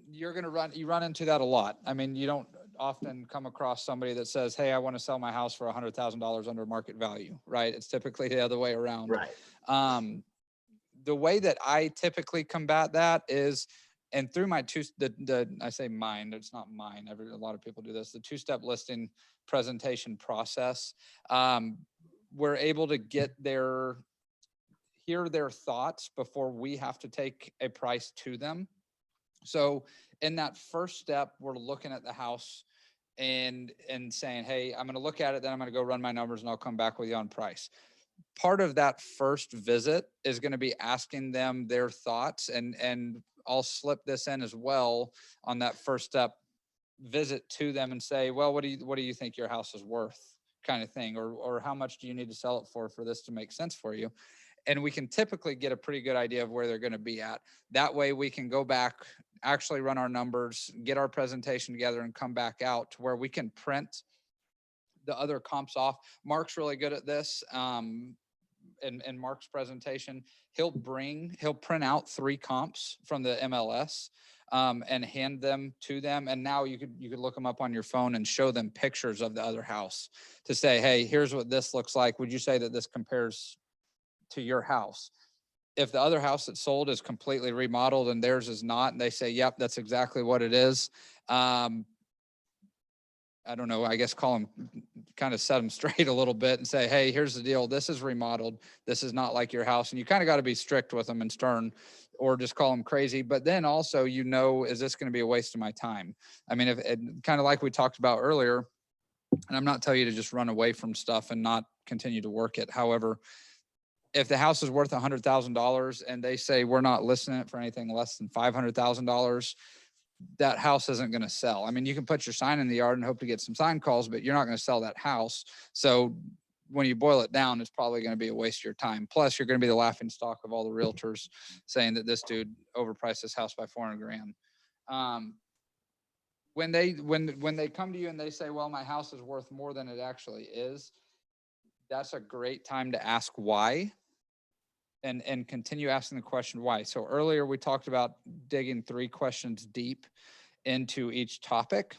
you run into that a lot. I mean, you don't often come across somebody that says, hey, I want to sell my house for $100,000 under market value, right? It's typically the other way around. Right. The way that I typically combat that is, and through my I say mine, it's not mine. A lot of people do this, the two-step listing presentation process. We're able to hear their thoughts before we have to take a price to them. So in that first step, we're looking at the house and saying, hey, I'm going to look at it, then I'm going to go run my numbers and I'll come back with you on price. Part of that first visit is going to be asking them their thoughts, and I'll slip this in as well on that first step visit to them and say, well, what do you think your house is worth, kind of thing, or how much do you need to sell it for this to make sense for you? And we can typically get a pretty good idea of where they're going to be at. That way we can go back, actually run our numbers, get our presentation together and come back out to where we can print the other comps off. Mark's really good at this. In Mark's presentation, he'll print out 3 comps from the MLS and hand them to them. And now you could look them up on your phone and show them pictures of the other house to say, hey, here's what this looks like. Would you say that this compares to your house? If the other house that sold is completely remodeled and theirs is not, and they say, yep, that's exactly what it is. I don't know, I guess call them, kind of set them straight a little bit and say, hey, here's the deal. This is remodeled. This is not like your house. And you kind of got to be strict with them and stern, or just call them crazy. But then also, is this going to be a waste of my time? I mean, if it, kind of like we talked about earlier, and I'm not telling you to just run away from stuff and not continue to work it. However, if the house is worth $100,000 and they say we're not listing it for anything less than $500,000, that house isn't going to sell. I mean, you can put your sign in the yard and hope to get some sign calls, but you're not going to sell that house. So when you boil it down, it's probably going to be a waste of your time. Plus, you're going to be the laughing stock of all the realtors saying that this dude overpriced his house by 400 grand. When they come to you and they say, well, my house is worth more than it actually is, that's a great time to ask why, and continue asking the question why. So earlier we talked about digging 3 questions deep into each topic.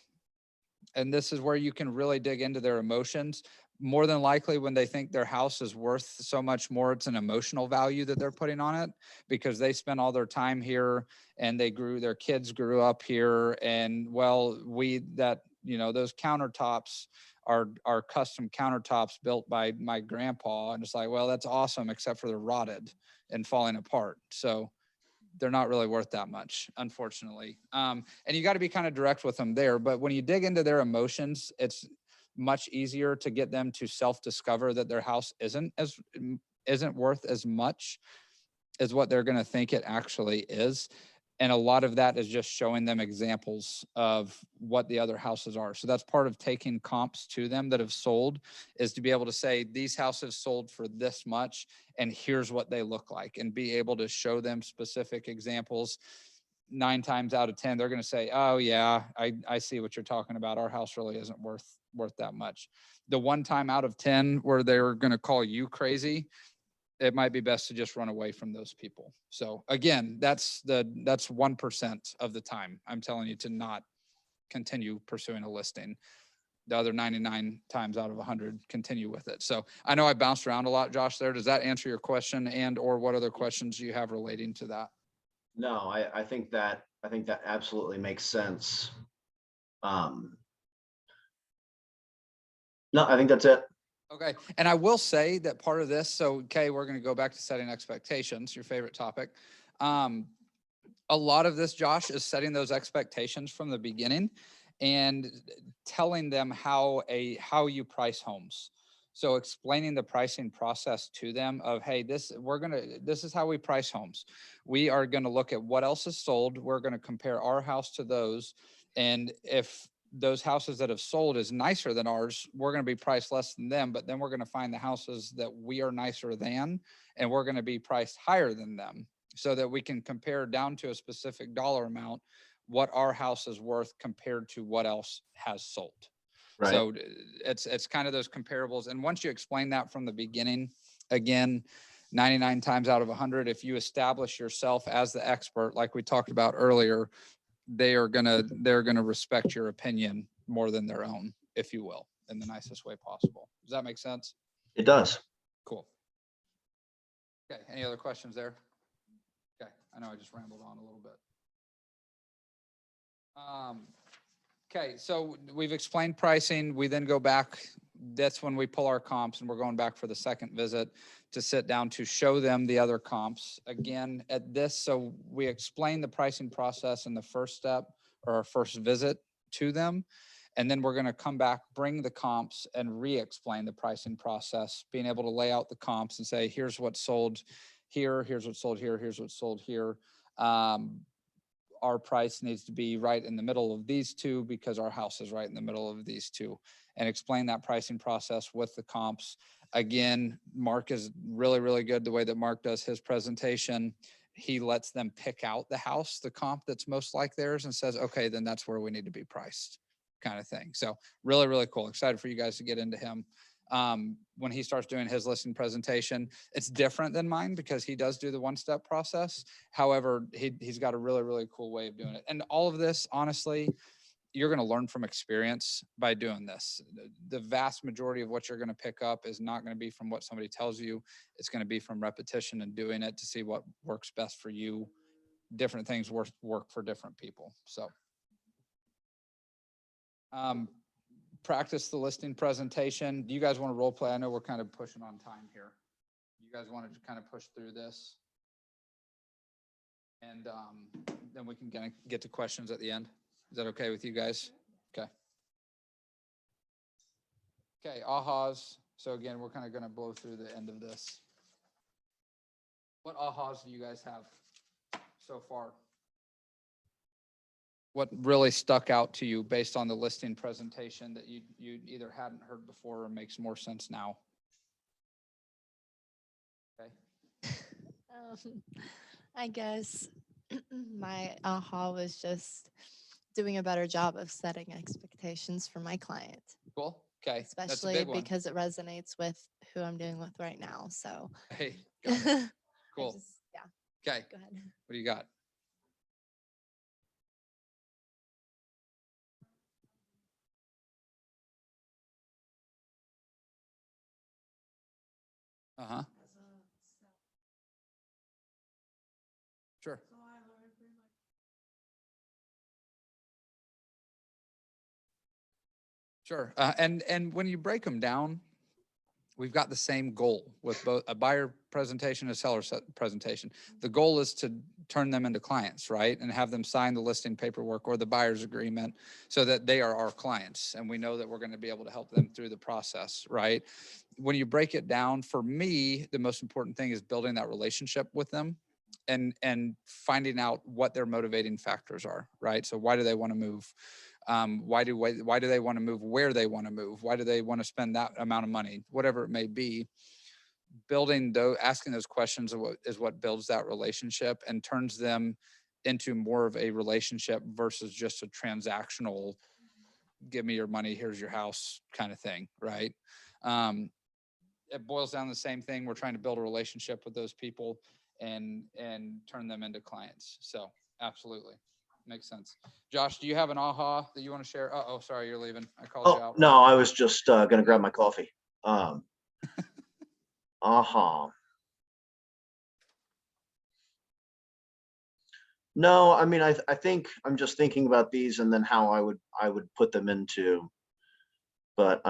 And this is where you can really dig into their emotions. More than likely, when they think their house is worth so much more, it's an emotional value that they're putting on it, because they spent all their time here and their kids grew up here. And well, those countertops are custom countertops built by my grandpa. And it's like, well, that's awesome, except for they're rotted and falling apart. So they're not really worth that much, unfortunately. And you got to be kind of direct with them there. But when you dig into their emotions, it's much easier to get them to self-discover that their house isn't worth as much as what they're going to think it actually is. And a lot of that is just showing them examples of what the other houses are. So that's part of taking comps to them that have sold, is to be able to say, these houses sold for this much, and here's what they look like, and be able to show them specific examples. 9 times out of 10, they're going to say, oh yeah, I see what you're talking about. Our house really isn't worth that much. The 1 time out of 10 where they're going to call you crazy, it might be best to just run away from those people. So again, that's 1% of the time I'm telling you to not continue pursuing a listing. The other 99 times out of 100, continue with it. So I know I bounced around a lot, Josh, there. Does that answer your question, and or what other questions do you have relating to that? No, I think that absolutely makes sense. No, I think that's it. Okay. And I will say that part of this, so, okay, we're going to go back to setting expectations, your favorite topic. A lot of this, Josh, is setting those expectations from the beginning and telling them how you price homes. So explaining the pricing process to them of, hey, this is how we price homes. We are going to look at what else is sold. We're going to compare our house to those. And if those houses that have sold is nicer than ours, we're going to be priced less than them, but then we're going to find the houses that we are nicer than, and we're going to be priced higher than them, so that we can compare down to a specific dollar amount what our house is worth compared to what else has sold. Right. So it's kind of those comparables. And once you explain that from the beginning, again, 99 times out of 100, if you establish yourself as the expert, like we talked about earlier, they're gonna respect your opinion more than their own, if you will, in the nicest way possible. Does that make sense? It does. Cool. Okay. Any other questions there? Okay. I know I just rambled on a little bit. Okay. So we've explained pricing. We then go back. That's when we pull our comps, and we're going back for the second visit to sit down to show them the other comps. Again, at this, so we explain the pricing process in the first step, or our first visit to them. And then we're going to come back, bring the comps, and re-explain the pricing process, being able to lay out the comps and say, here's what's sold here, here's what's sold here, here's what's sold here. Our price needs to be right in the middle of these two because our house is right in the middle of these two, and explain that pricing process with the comps. Again, Mark is really, really good the way that Mark does his presentation. He lets them pick out the house, the comp that's most like theirs, and says, okay, then that's where we need to be priced, kind of thing. So really, really cool. Excited for you guys to get into him. When he starts doing his listing presentation, it's different than mine because he does do the one-step process. However, he's got a really, really cool way of doing it. And all of this, honestly, you're going to learn from experience by doing this. The vast majority of what you're going to pick up is not going to be from what somebody tells you. It's going to be from repetition and doing it to see what works best for you. Different things work for different people. So, practice the listing presentation. Do you guys want to role play? I know we're kind of pushing on time here. You guys wanted to kind of push through this, and then we can get to questions at the end. Is that okay with you guys? Okay. Okay, ahas. So again, we're kind of going to blow through the end of this. What ahas do you guys have so far? What really stuck out to you based on the listing presentation that you either hadn't heard before or makes more sense now? I guess my aha was just doing a better job of setting expectations for my client, Cool. Okay. That's a especially big one. because it resonates with who I'm dealing with right now. So, Hey, got it. Cool. yeah, Okay. go ahead. What do you got? Uh-huh. Sure. Sure. And when you break them down, we've got the same goal with both a buyer presentation and a seller presentation. The goal is to turn them into clients, right? And have them sign the listing paperwork or the buyer's agreement so that they are our clients. And we know that we're going to be able to help them through the process, right? When you break it down, for me, the most important thing is building that relationship with them and finding out what their motivating factors are, right? So why do they want to move? Why do they want to move where they want to move? Why do they want to spend that amount of money? Whatever it may be, asking those questions is what builds that relationship and turns them into more of a relationship versus just a transactional, give me your money, here's your house kind of thing, right? It boils down to the same thing. We're trying to build a relationship with those people and turn them into clients. So absolutely. Makes sense. Josh, do you have an aha that you want to share? Oh, sorry, you're leaving. I called you Oh, out. no, I was just gonna grab my coffee. Aha. No, I mean, I think I'm just thinking about these and then how I would put them into, but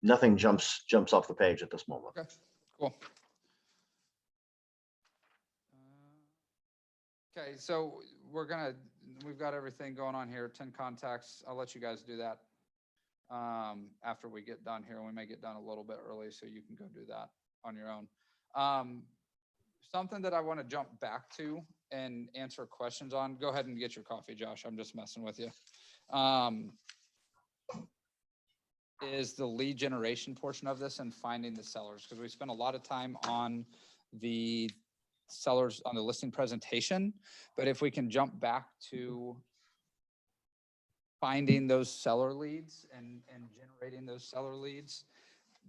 nothing jumps off the page at this moment. Okay, cool. Okay, so we've got everything going on here, 10 contacts. I'll let you guys do that after we get done here. We may get done a little bit early so you can go do that on your own. Something that I want to jump back to and answer questions on. Go ahead and get your coffee, Josh. I'm just messing with you. Is the lead generation portion of this and finding the sellers, because we spent a lot of time on the sellers on the listing presentation, but if we can jump back to finding those seller leads and generating those seller leads,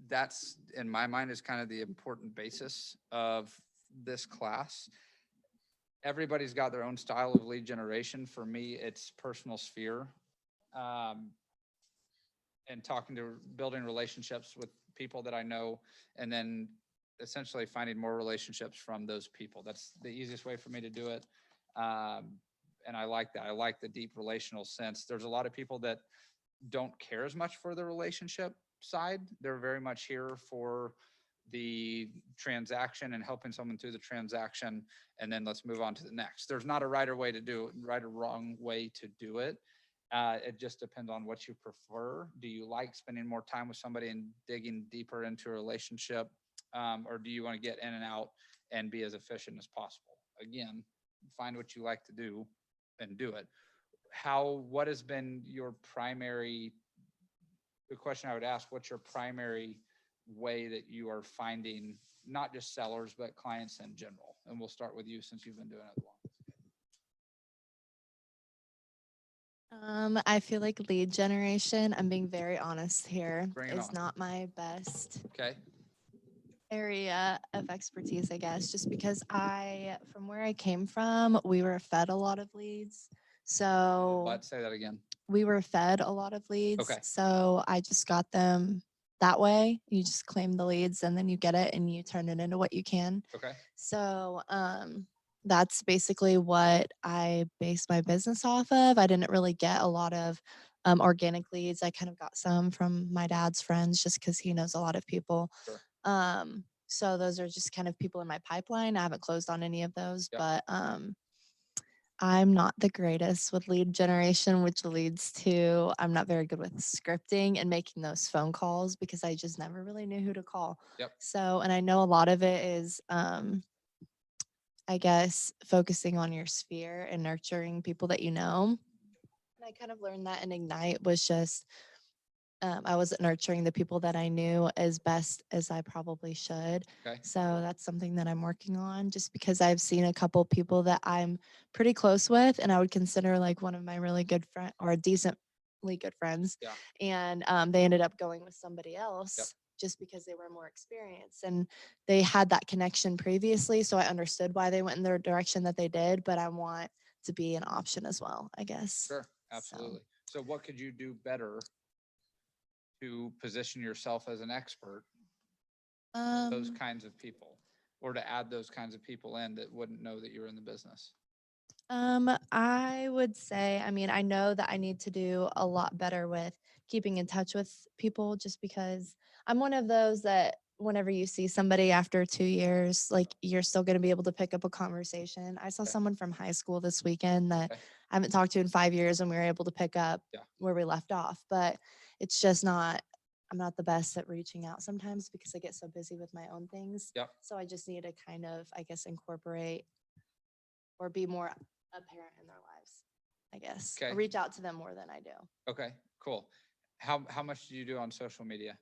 that's in my mind is kind of the important basis of this class. Everybody's got their own style of lead generation. For me, it's personal sphere. And building relationships with people that I know, and then essentially finding more relationships from those people. That's the easiest way for me to do it. And I like that. I like the deep relational sense. There's a lot of people that don't care as much for the relationship side. They're very much here for the transaction and helping someone through the transaction. And then let's move on to the next. There's not a right or wrong way to do it. It just depends on what you prefer. Do you like spending more time with somebody and digging deeper into a relationship? Or do you want to get in and out and be as efficient as possible? Again, find what you like to do and do it. What has been your primary, the question I would ask, what's your primary way that you are finding not just sellers, but clients in general? And we'll start with you since you've been doing it long. I feel like lead generation, I'm being very honest here, Bring it is on. not my best Okay. area of expertise, I guess, just because from where I came from, we were fed a lot of leads. So Let's say that again. we were fed a lot of leads. Okay. So I just got them that way. You just claim the leads and then you get it and you turn it into what you can. Okay. So that's basically what I based my business off of. I didn't really get a lot of organic leads. I kind of got some from my dad's friends just because he knows a lot of people. Sure. So those are just kind of people in my pipeline. I haven't closed on any of those, Yep. but I'm not the greatest with lead generation, which leads to I'm not very good with scripting and making those phone calls because I just never really knew who to call. Yep. So, and I know a lot of it is, I guess, focusing on your sphere and nurturing people that you know. And I kind of learned that in Ignite was just I wasn't nurturing the people that I knew as best as I probably should. Okay. So that's something that I'm working on, just because I've seen a couple people that I'm pretty close with and I would consider like one of my really good friend or decently good friends. Yeah. And they ended up going with somebody else just because they were more experienced and they had that connection previously. So I understood why they went in the direction that they did, but I want to be an option as well, I guess. Sure, absolutely. So what could you do better to position yourself as an expert for those kinds of people, or to add those kinds of people in that wouldn't know that you're in the business? I would say, I mean, I know that I need to do a lot better with keeping in touch with people, just because I'm one of those that whenever you see somebody after 2 years, like you're still going to be able to pick up a conversation. I saw Okay. someone from high school this weekend that Okay. I haven't talked to in 5 years, and we were able to pick up Yeah. where we left off. But it's just not, I'm not the best at reaching out sometimes because I get so busy with my own things. Yep. So I just need to kind of, I guess, incorporate or be more apparent in their lives, I guess. Or Okay. reach out to them more than I do. Okay, cool. How much do you do on social media?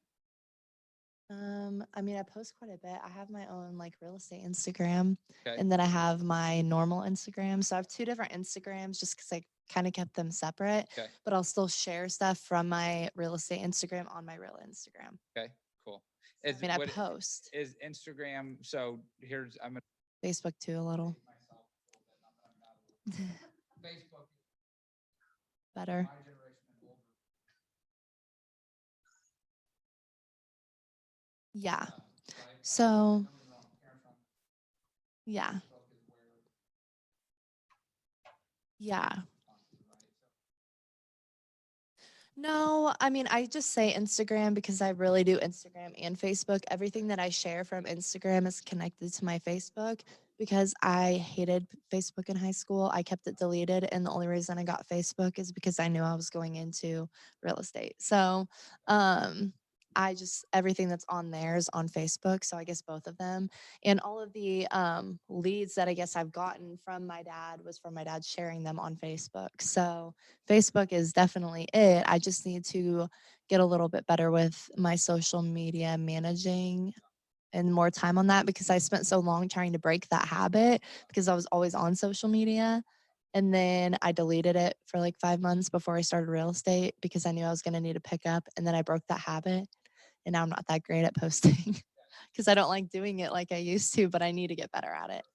I mean, I post quite a bit. I have my own like real estate Instagram, Okay. and then I have my normal Instagram. So I have two different Instagrams just because I kind of kept them separate. Okay. But I'll still share stuff from my real estate Instagram on my real Instagram. Okay, cool. So, I mean, I what post is Instagram? So here's, I'm gonna Facebook too a little myself a little bit, not that I'm not a little bit. Facebook, better. my generation and older. Yeah. Right? So, Some of the parents on yeah. Facebook is where Yeah. right? No, I mean, I just say Instagram because I really do Instagram and Facebook. Everything that I share from Instagram is connected to my Facebook because I hated Facebook in high school. I kept it deleted. And the only reason I got Facebook is because I knew I was going into real estate. So, I just, everything that's on there is on Facebook. So I guess both of them. And all of the leads that I guess I've gotten from my dad was from my dad sharing them on Facebook. So Facebook is definitely it. I just need to get a little bit better with my social media managing and more time on that because I spent so long trying to break that habit because I was always on social media. And then I deleted it for like 5 months before I started real estate because I knew I was going to need to pick up. And then I broke that habit. And now I'm not that great at posting because I don't like doing it like I used to, but I need to get better at it.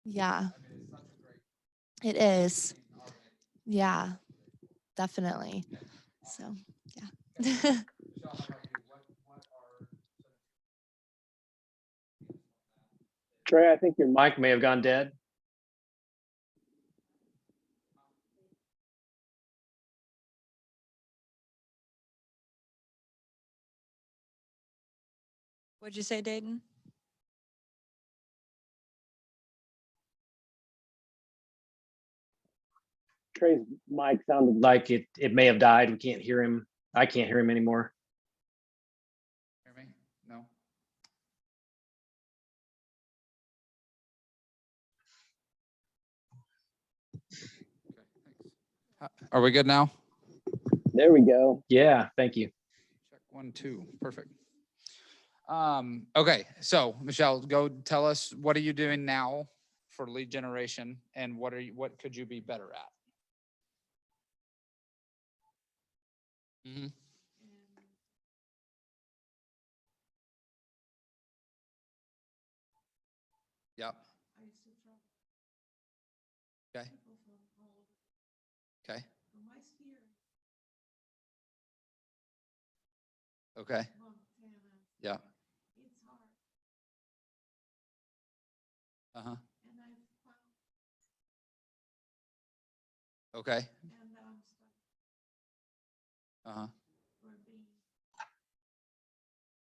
Yeah, it is. Yeah, definitely. So, yeah. Michelle, how about you? What are Trey, I think your mic may have gone dead. What'd you say, Dayton? Trey's mic sounded like it may have died. We can't hear him. I can't hear him anymore. hear me? No? Okay, thanks. Are we good now? There we go. Yeah, thank you. Check 1, 2, perfect. Okay, so Michelle, go tell us, what are you doing now for lead generation and what could you be better at? Mm-hmm. Yep. Okay. Okay. Okay. Yeah. Uh-huh. Okay. Uh-huh.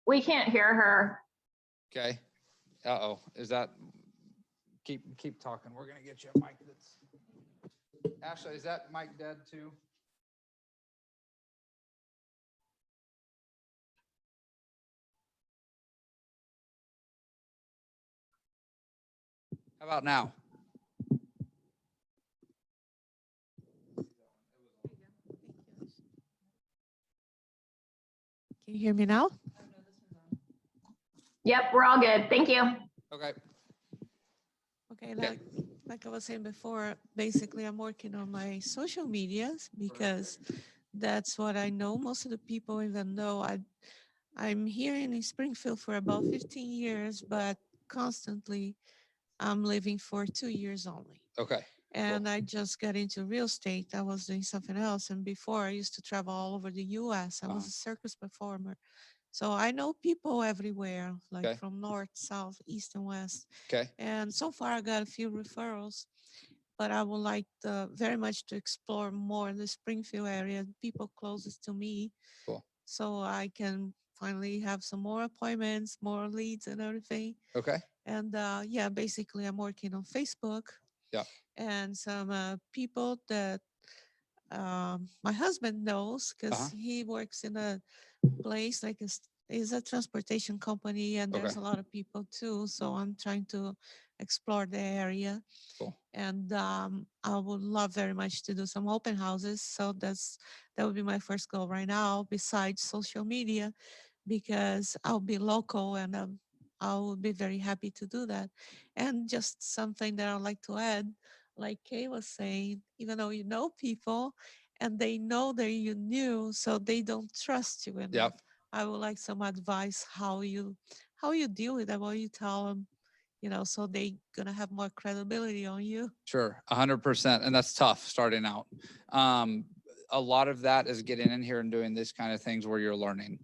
We can't hear her. Okay. Uh-oh. Is that, keep talking. We're gonna get you a mic that's, Ashley, is that mic dead too? How about now? Can you hear me now? Yep, we're all good. Thank you. Okay. Okay, like I was saying before, basically I'm working on my social medias because that's what I know. Most of the people, even though I'm here in Springfield for about 15 years, but constantly I'm living for 2 years only. Okay. And I just got into real estate. I was doing something else. And before I used to travel all over the US. I was a circus performer. So I know people everywhere, like Okay. from north, south, east, and west. Okay. And so far I got a few referrals, but I would like very much to explore more the Springfield area, people closest to me. Cool. So I can finally have some more appointments, more leads and everything. Okay. And yeah, basically I'm working on Facebook. Yeah. And some people that my husband knows because he works in a place like is a transportation company, and there's Okay. a lot of people too. So I'm trying to explore the area. Cool. And I would love very much to do some open houses. So that would be my first goal right now, besides social media, because I'll be local and I will be very happy to do that. And just something that I'd like to add, like Kay was saying, even though you know people and they know that you knew, so they don't trust you enough. Yep. I would like some advice how you deal with them, what you tell them, so they gonna have more credibility on you. Sure, 100%. And that's tough starting out. A lot of that is getting in here and doing this kind of things where you're learning,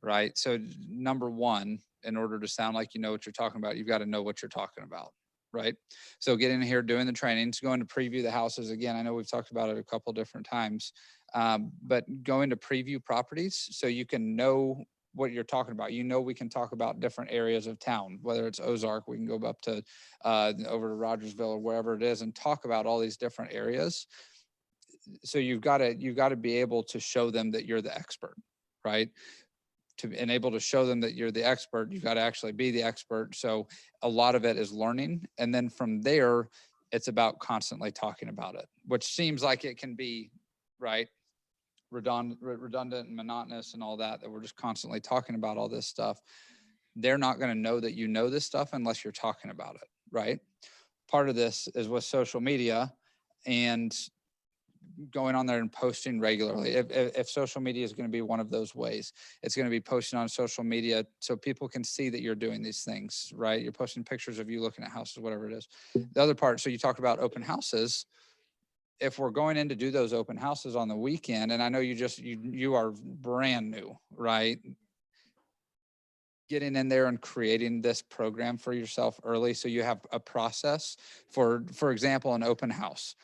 right? So number one, in order to sound like you know what you're talking about, you've got to know what you're talking about, right? So getting in here, doing the trainings, going to preview the houses. Again, I know we've talked about it a couple different times, but going to preview properties so you can know what you're talking about. We can talk about different areas of town, whether it's Ozark, we can go up to over to Rogersville or wherever it is and talk about all these different areas. So you've got to be able to show them that you're the expert, right? To enable to show them that you're the expert, you've got to actually be the expert. So a lot of it is learning. And then from there, it's about constantly talking about it, which seems like it can be, right, redundant and monotonous and all that we're just constantly talking about all this stuff. They're not going to know that you know this stuff unless you're talking about it, right? Part of this is with social media and going on there and posting regularly. If social media is going to be one of those ways, it's going to be posting on social media so people can see that you're doing these things, right? You're posting pictures of you looking at houses, whatever it is. The other part, so you talked about open houses. If we're going in to do those open houses on the weekend, and I know you are brand new, right? Getting in there and creating this program for yourself early so you have a process for example, an open house.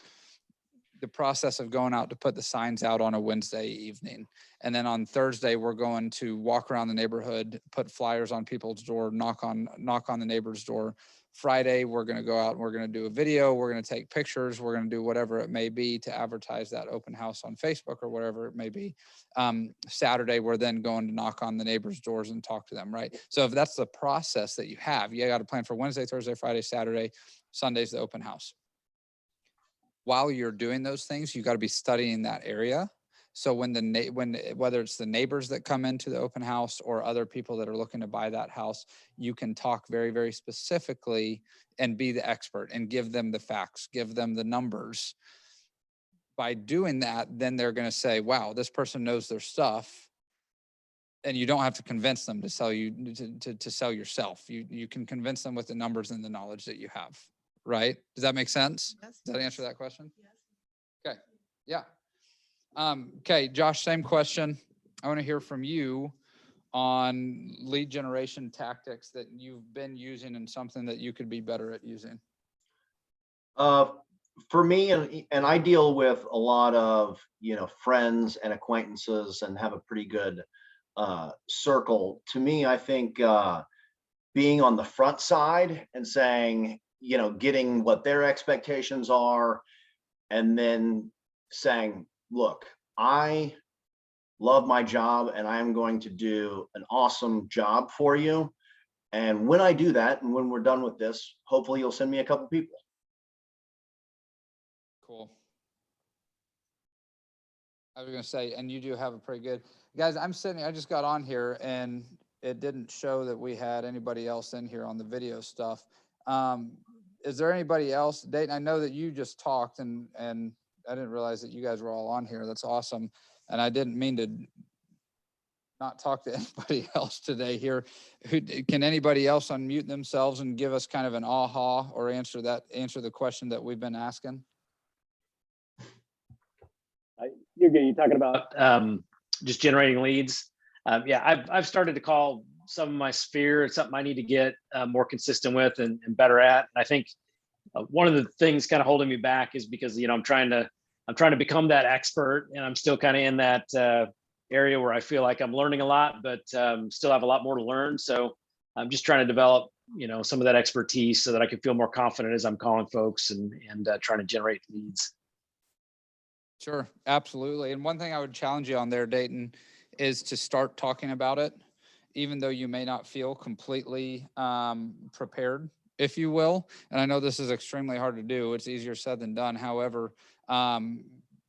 The process of going out to put the signs out on a Wednesday evening. And then on Thursday, we're going to walk around the neighborhood, put flyers on people's door, knock on the neighbor's door. Friday, we're going to go out and we're going to do a video. We're going to take pictures. We're going to do whatever it may be to advertise that open house on Facebook or whatever it may be. Saturday, we're then going to knock on the neighbors' doors and talk to them, right? So if that's the process that you have, you got to plan for Wednesday, Thursday, Friday, Saturday, Sunday's the open house. While you're doing those things, you got to be studying that area. So when whether it's the neighbors that come into the open house or other people that are looking to buy that house, you can talk very, very specifically and be the expert and give them the facts, give them the numbers. By doing that, then they're going to say, wow, this person knows their stuff. And you don't have to convince them to sell you to sell yourself. You can convince them with the numbers and the knowledge that you have. Right? Does that make sense? Yes. Does that answer that question? Yes. Okay. Yeah. Okay, Josh, same question. I want to hear from you on lead generation tactics that you've been using and something that you could be better at using. For me, and I deal with a lot of, friends and acquaintances and have a pretty good circle. To me, I think being on the front side and saying, getting what their expectations are, and then saying, look, I love my job and I'm going to do an awesome job for you. And when I do that, and when we're done with this, hopefully you'll send me a couple people. Cool. I was gonna say, and you do have a pretty good, guys, I just got on here and it didn't show that we had anybody else in here on the video stuff. Is there anybody else, Dayton? I know that you just talked and I didn't realize that you guys were all on here. That's awesome. And I didn't mean to not talk to anybody else today here. Can anybody else unmute themselves and give us kind of an aha or answer the question that we've been asking? You're good. You're talking about just generating leads. Yeah, I've started to call some of my sphere. It's something I need to get more consistent with and better at. And I think one of the things kind of holding me back is because I'm trying to become that expert, and I'm still kind of in that area where I feel like I'm learning a lot, but still have a lot more to learn. So I'm just trying to develop some of that expertise so that I can feel more confident as I'm calling folks and trying to generate leads. Sure, absolutely. And one thing I would challenge you on there, Dayton, is to start talking about it, even though you may not feel completely prepared, if you will. And I know this is extremely hard to do. It's easier said than done. However,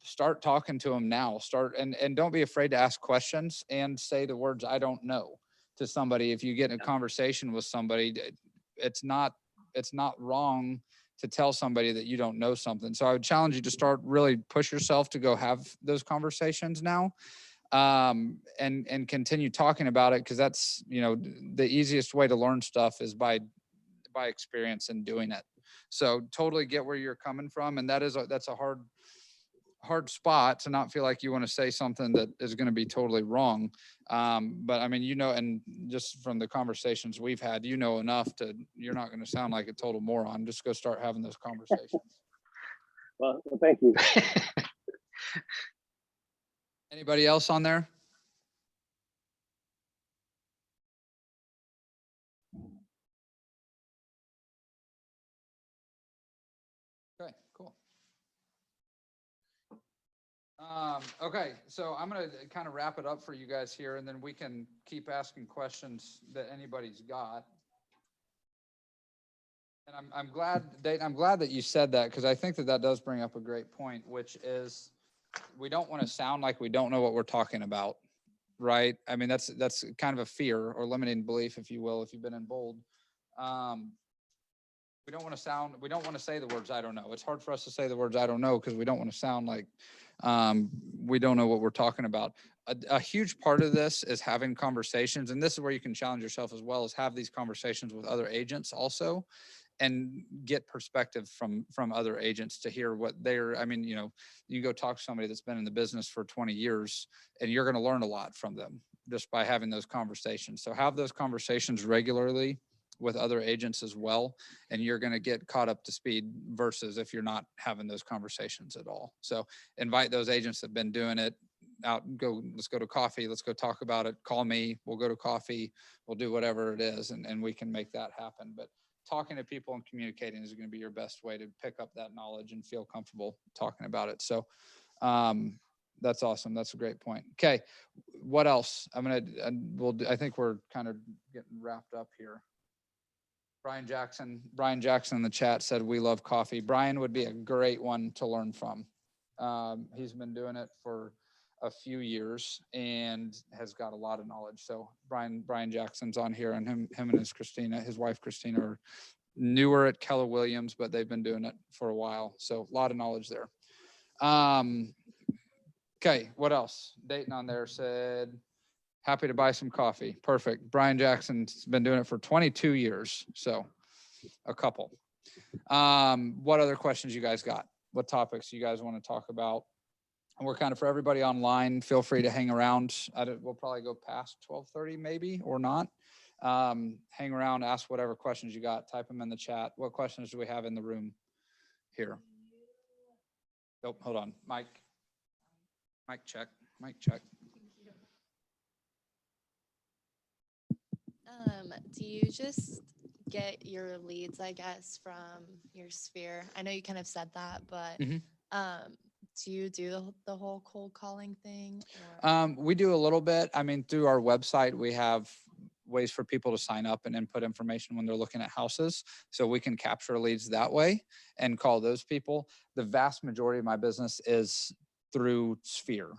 start talking to them now. And don't be afraid to ask questions and say the words, "I don't know," to somebody. If you get in a conversation with somebody, it's not wrong to tell somebody that you don't know something. So I would challenge you to start really push yourself to go have those conversations now, and continue talking about it. Cause that's, the easiest way to learn stuff is by experience and doing it. So totally get where you're coming from. And that's a hard spot to not feel like you want to say something that is going to be totally wrong. But I mean, and just from the conversations we've had, enough you're not going to sound like a total moron. Just go start having those conversations. Well, thank you. Anybody else on there? Okay, cool. Okay, so I'm going to kind of wrap it up for you guys here, and then we can keep asking questions that anybody's got. And I'm glad, Dayton, I'm glad that you said that, because I think that does bring up a great point, which is we don't want to sound like we don't know what we're talking about, right? I mean, that's kind of a fear or limiting belief, if you will, if you've been in bold. We don't want to say the words, "I don't know." It's hard for us to say the words, "I don't know," because we don't want to sound like we don't know what we're talking about. A huge part of this is having conversations. And this is where you can challenge yourself as well, is have these conversations with other agents also, and get perspective from other agents to hear what you go talk to somebody that's been in the business for 20 years and you're going to learn a lot from them just by having those conversations. So have those conversations regularly with other agents as well, and you're going to get caught up to speed versus if you're not having those conversations at all. So invite those agents that have been doing it out, let's go to coffee, let's go talk about it, call me, we'll go to coffee, we'll do whatever it is, and we can make that happen. But talking to people and communicating is going to be your best way to pick up that knowledge and feel comfortable talking about it. So that's awesome. That's a great point. Okay. What else? I think we're kind of getting wrapped up here. Brian Jackson in the chat said, "We love coffee." Brian would be a great one to learn from. He's been doing it for a few years and has got a lot of knowledge. So Brian Jackson's on here, and him and his wife Christina are newer at Keller Williams, but they've been doing it for a while. So a lot of knowledge there. Okay, what else? Dayton on there said, "Happy to buy some coffee." Perfect. Brian Jackson's been doing it for 22 years. So a couple. What other questions you guys got? What topics you guys want to talk about? And we're kind of, for everybody online, feel free to hang around. We'll probably go past 12:30 maybe, or not. Hang around, ask whatever questions you got, type them in the chat. What questions do we have in the room here? Nope, hold on. Mic check. Do you just get your leads, I guess, from your sphere? I know you kind of said that, but do you do the whole cold calling thing? Or? We do a little bit. I mean, through our website, we have ways for people to sign up and input information when they're looking at houses. So we can capture leads that way and call those people. The vast majority of my business is through Sphere.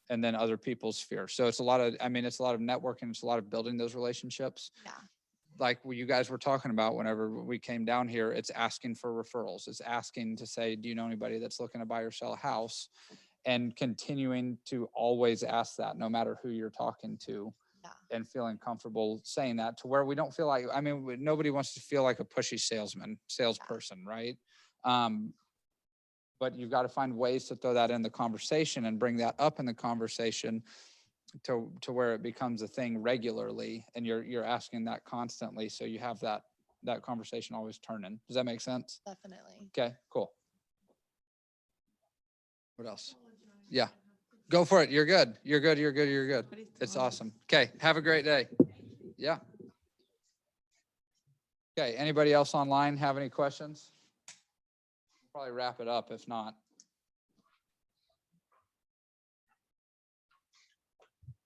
and then other people's fear. So it's a lot of, I mean, it's a lot of networking. It's a lot of building those relationships. Yeah. Like what you guys were talking about whenever we came down here, it's asking for referrals. It's asking to say, do you know anybody that's looking to buy or sell a house? And continuing to always ask that, no matter who you're talking to, Yeah. and feeling comfortable saying that, to where we don't feel like, I mean, nobody wants to feel like a pushy salesperson, right? But you've got to find ways to throw that in the conversation and bring that up in the conversation to where it becomes a thing regularly, and you're asking that constantly. So you have that conversation always turning. Does that make sense? Definitely. Okay, cool. What else? Yeah, go for it. You're good. You're good. You're good. You're good. It's awesome. Okay. Have a great day. Yeah. Okay. Anybody else online have any questions? Probably wrap it up if not.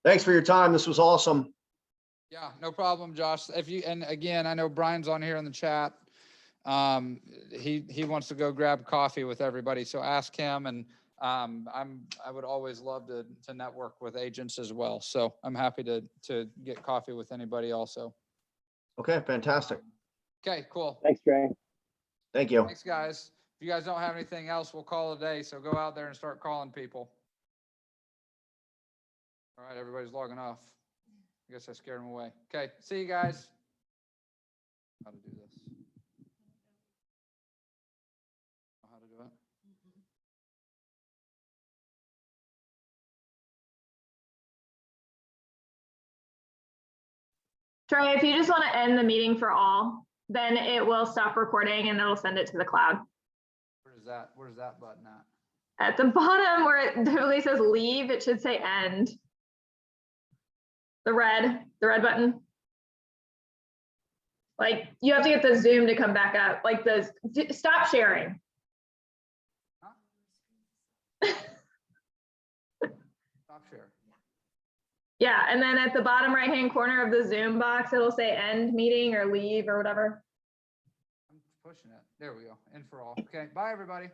Thanks for your time. This was awesome. Yeah, no problem, Josh. And again, I know Brian's on here in the chat. He wants to go grab coffee with everybody. So ask him, and I would always love to network with agents as well. So I'm happy to get coffee with anybody also. Okay, fantastic. Okay, cool. Thanks, Trey. Thank you. Thanks, guys. If you guys don't have anything else, we'll call it a day. So go out there and start calling people. All right, everybody's logging off. I guess I scared them away. Okay, see you guys. How to do this? How to do it? Trey, if you just want to end the meeting for all, then it will stop recording and it'll send it to the cloud. Where's that button at? At the bottom where it literally says leave, it should say end. The red button. Like you have to get the Zoom to come back up. Like stop sharing. Stop share. Yeah, and then at the bottom right-hand corner of the Zoom box, it'll say end meeting or leave or whatever. I'm pushing it. There we go. In for all. Okay, bye everybody.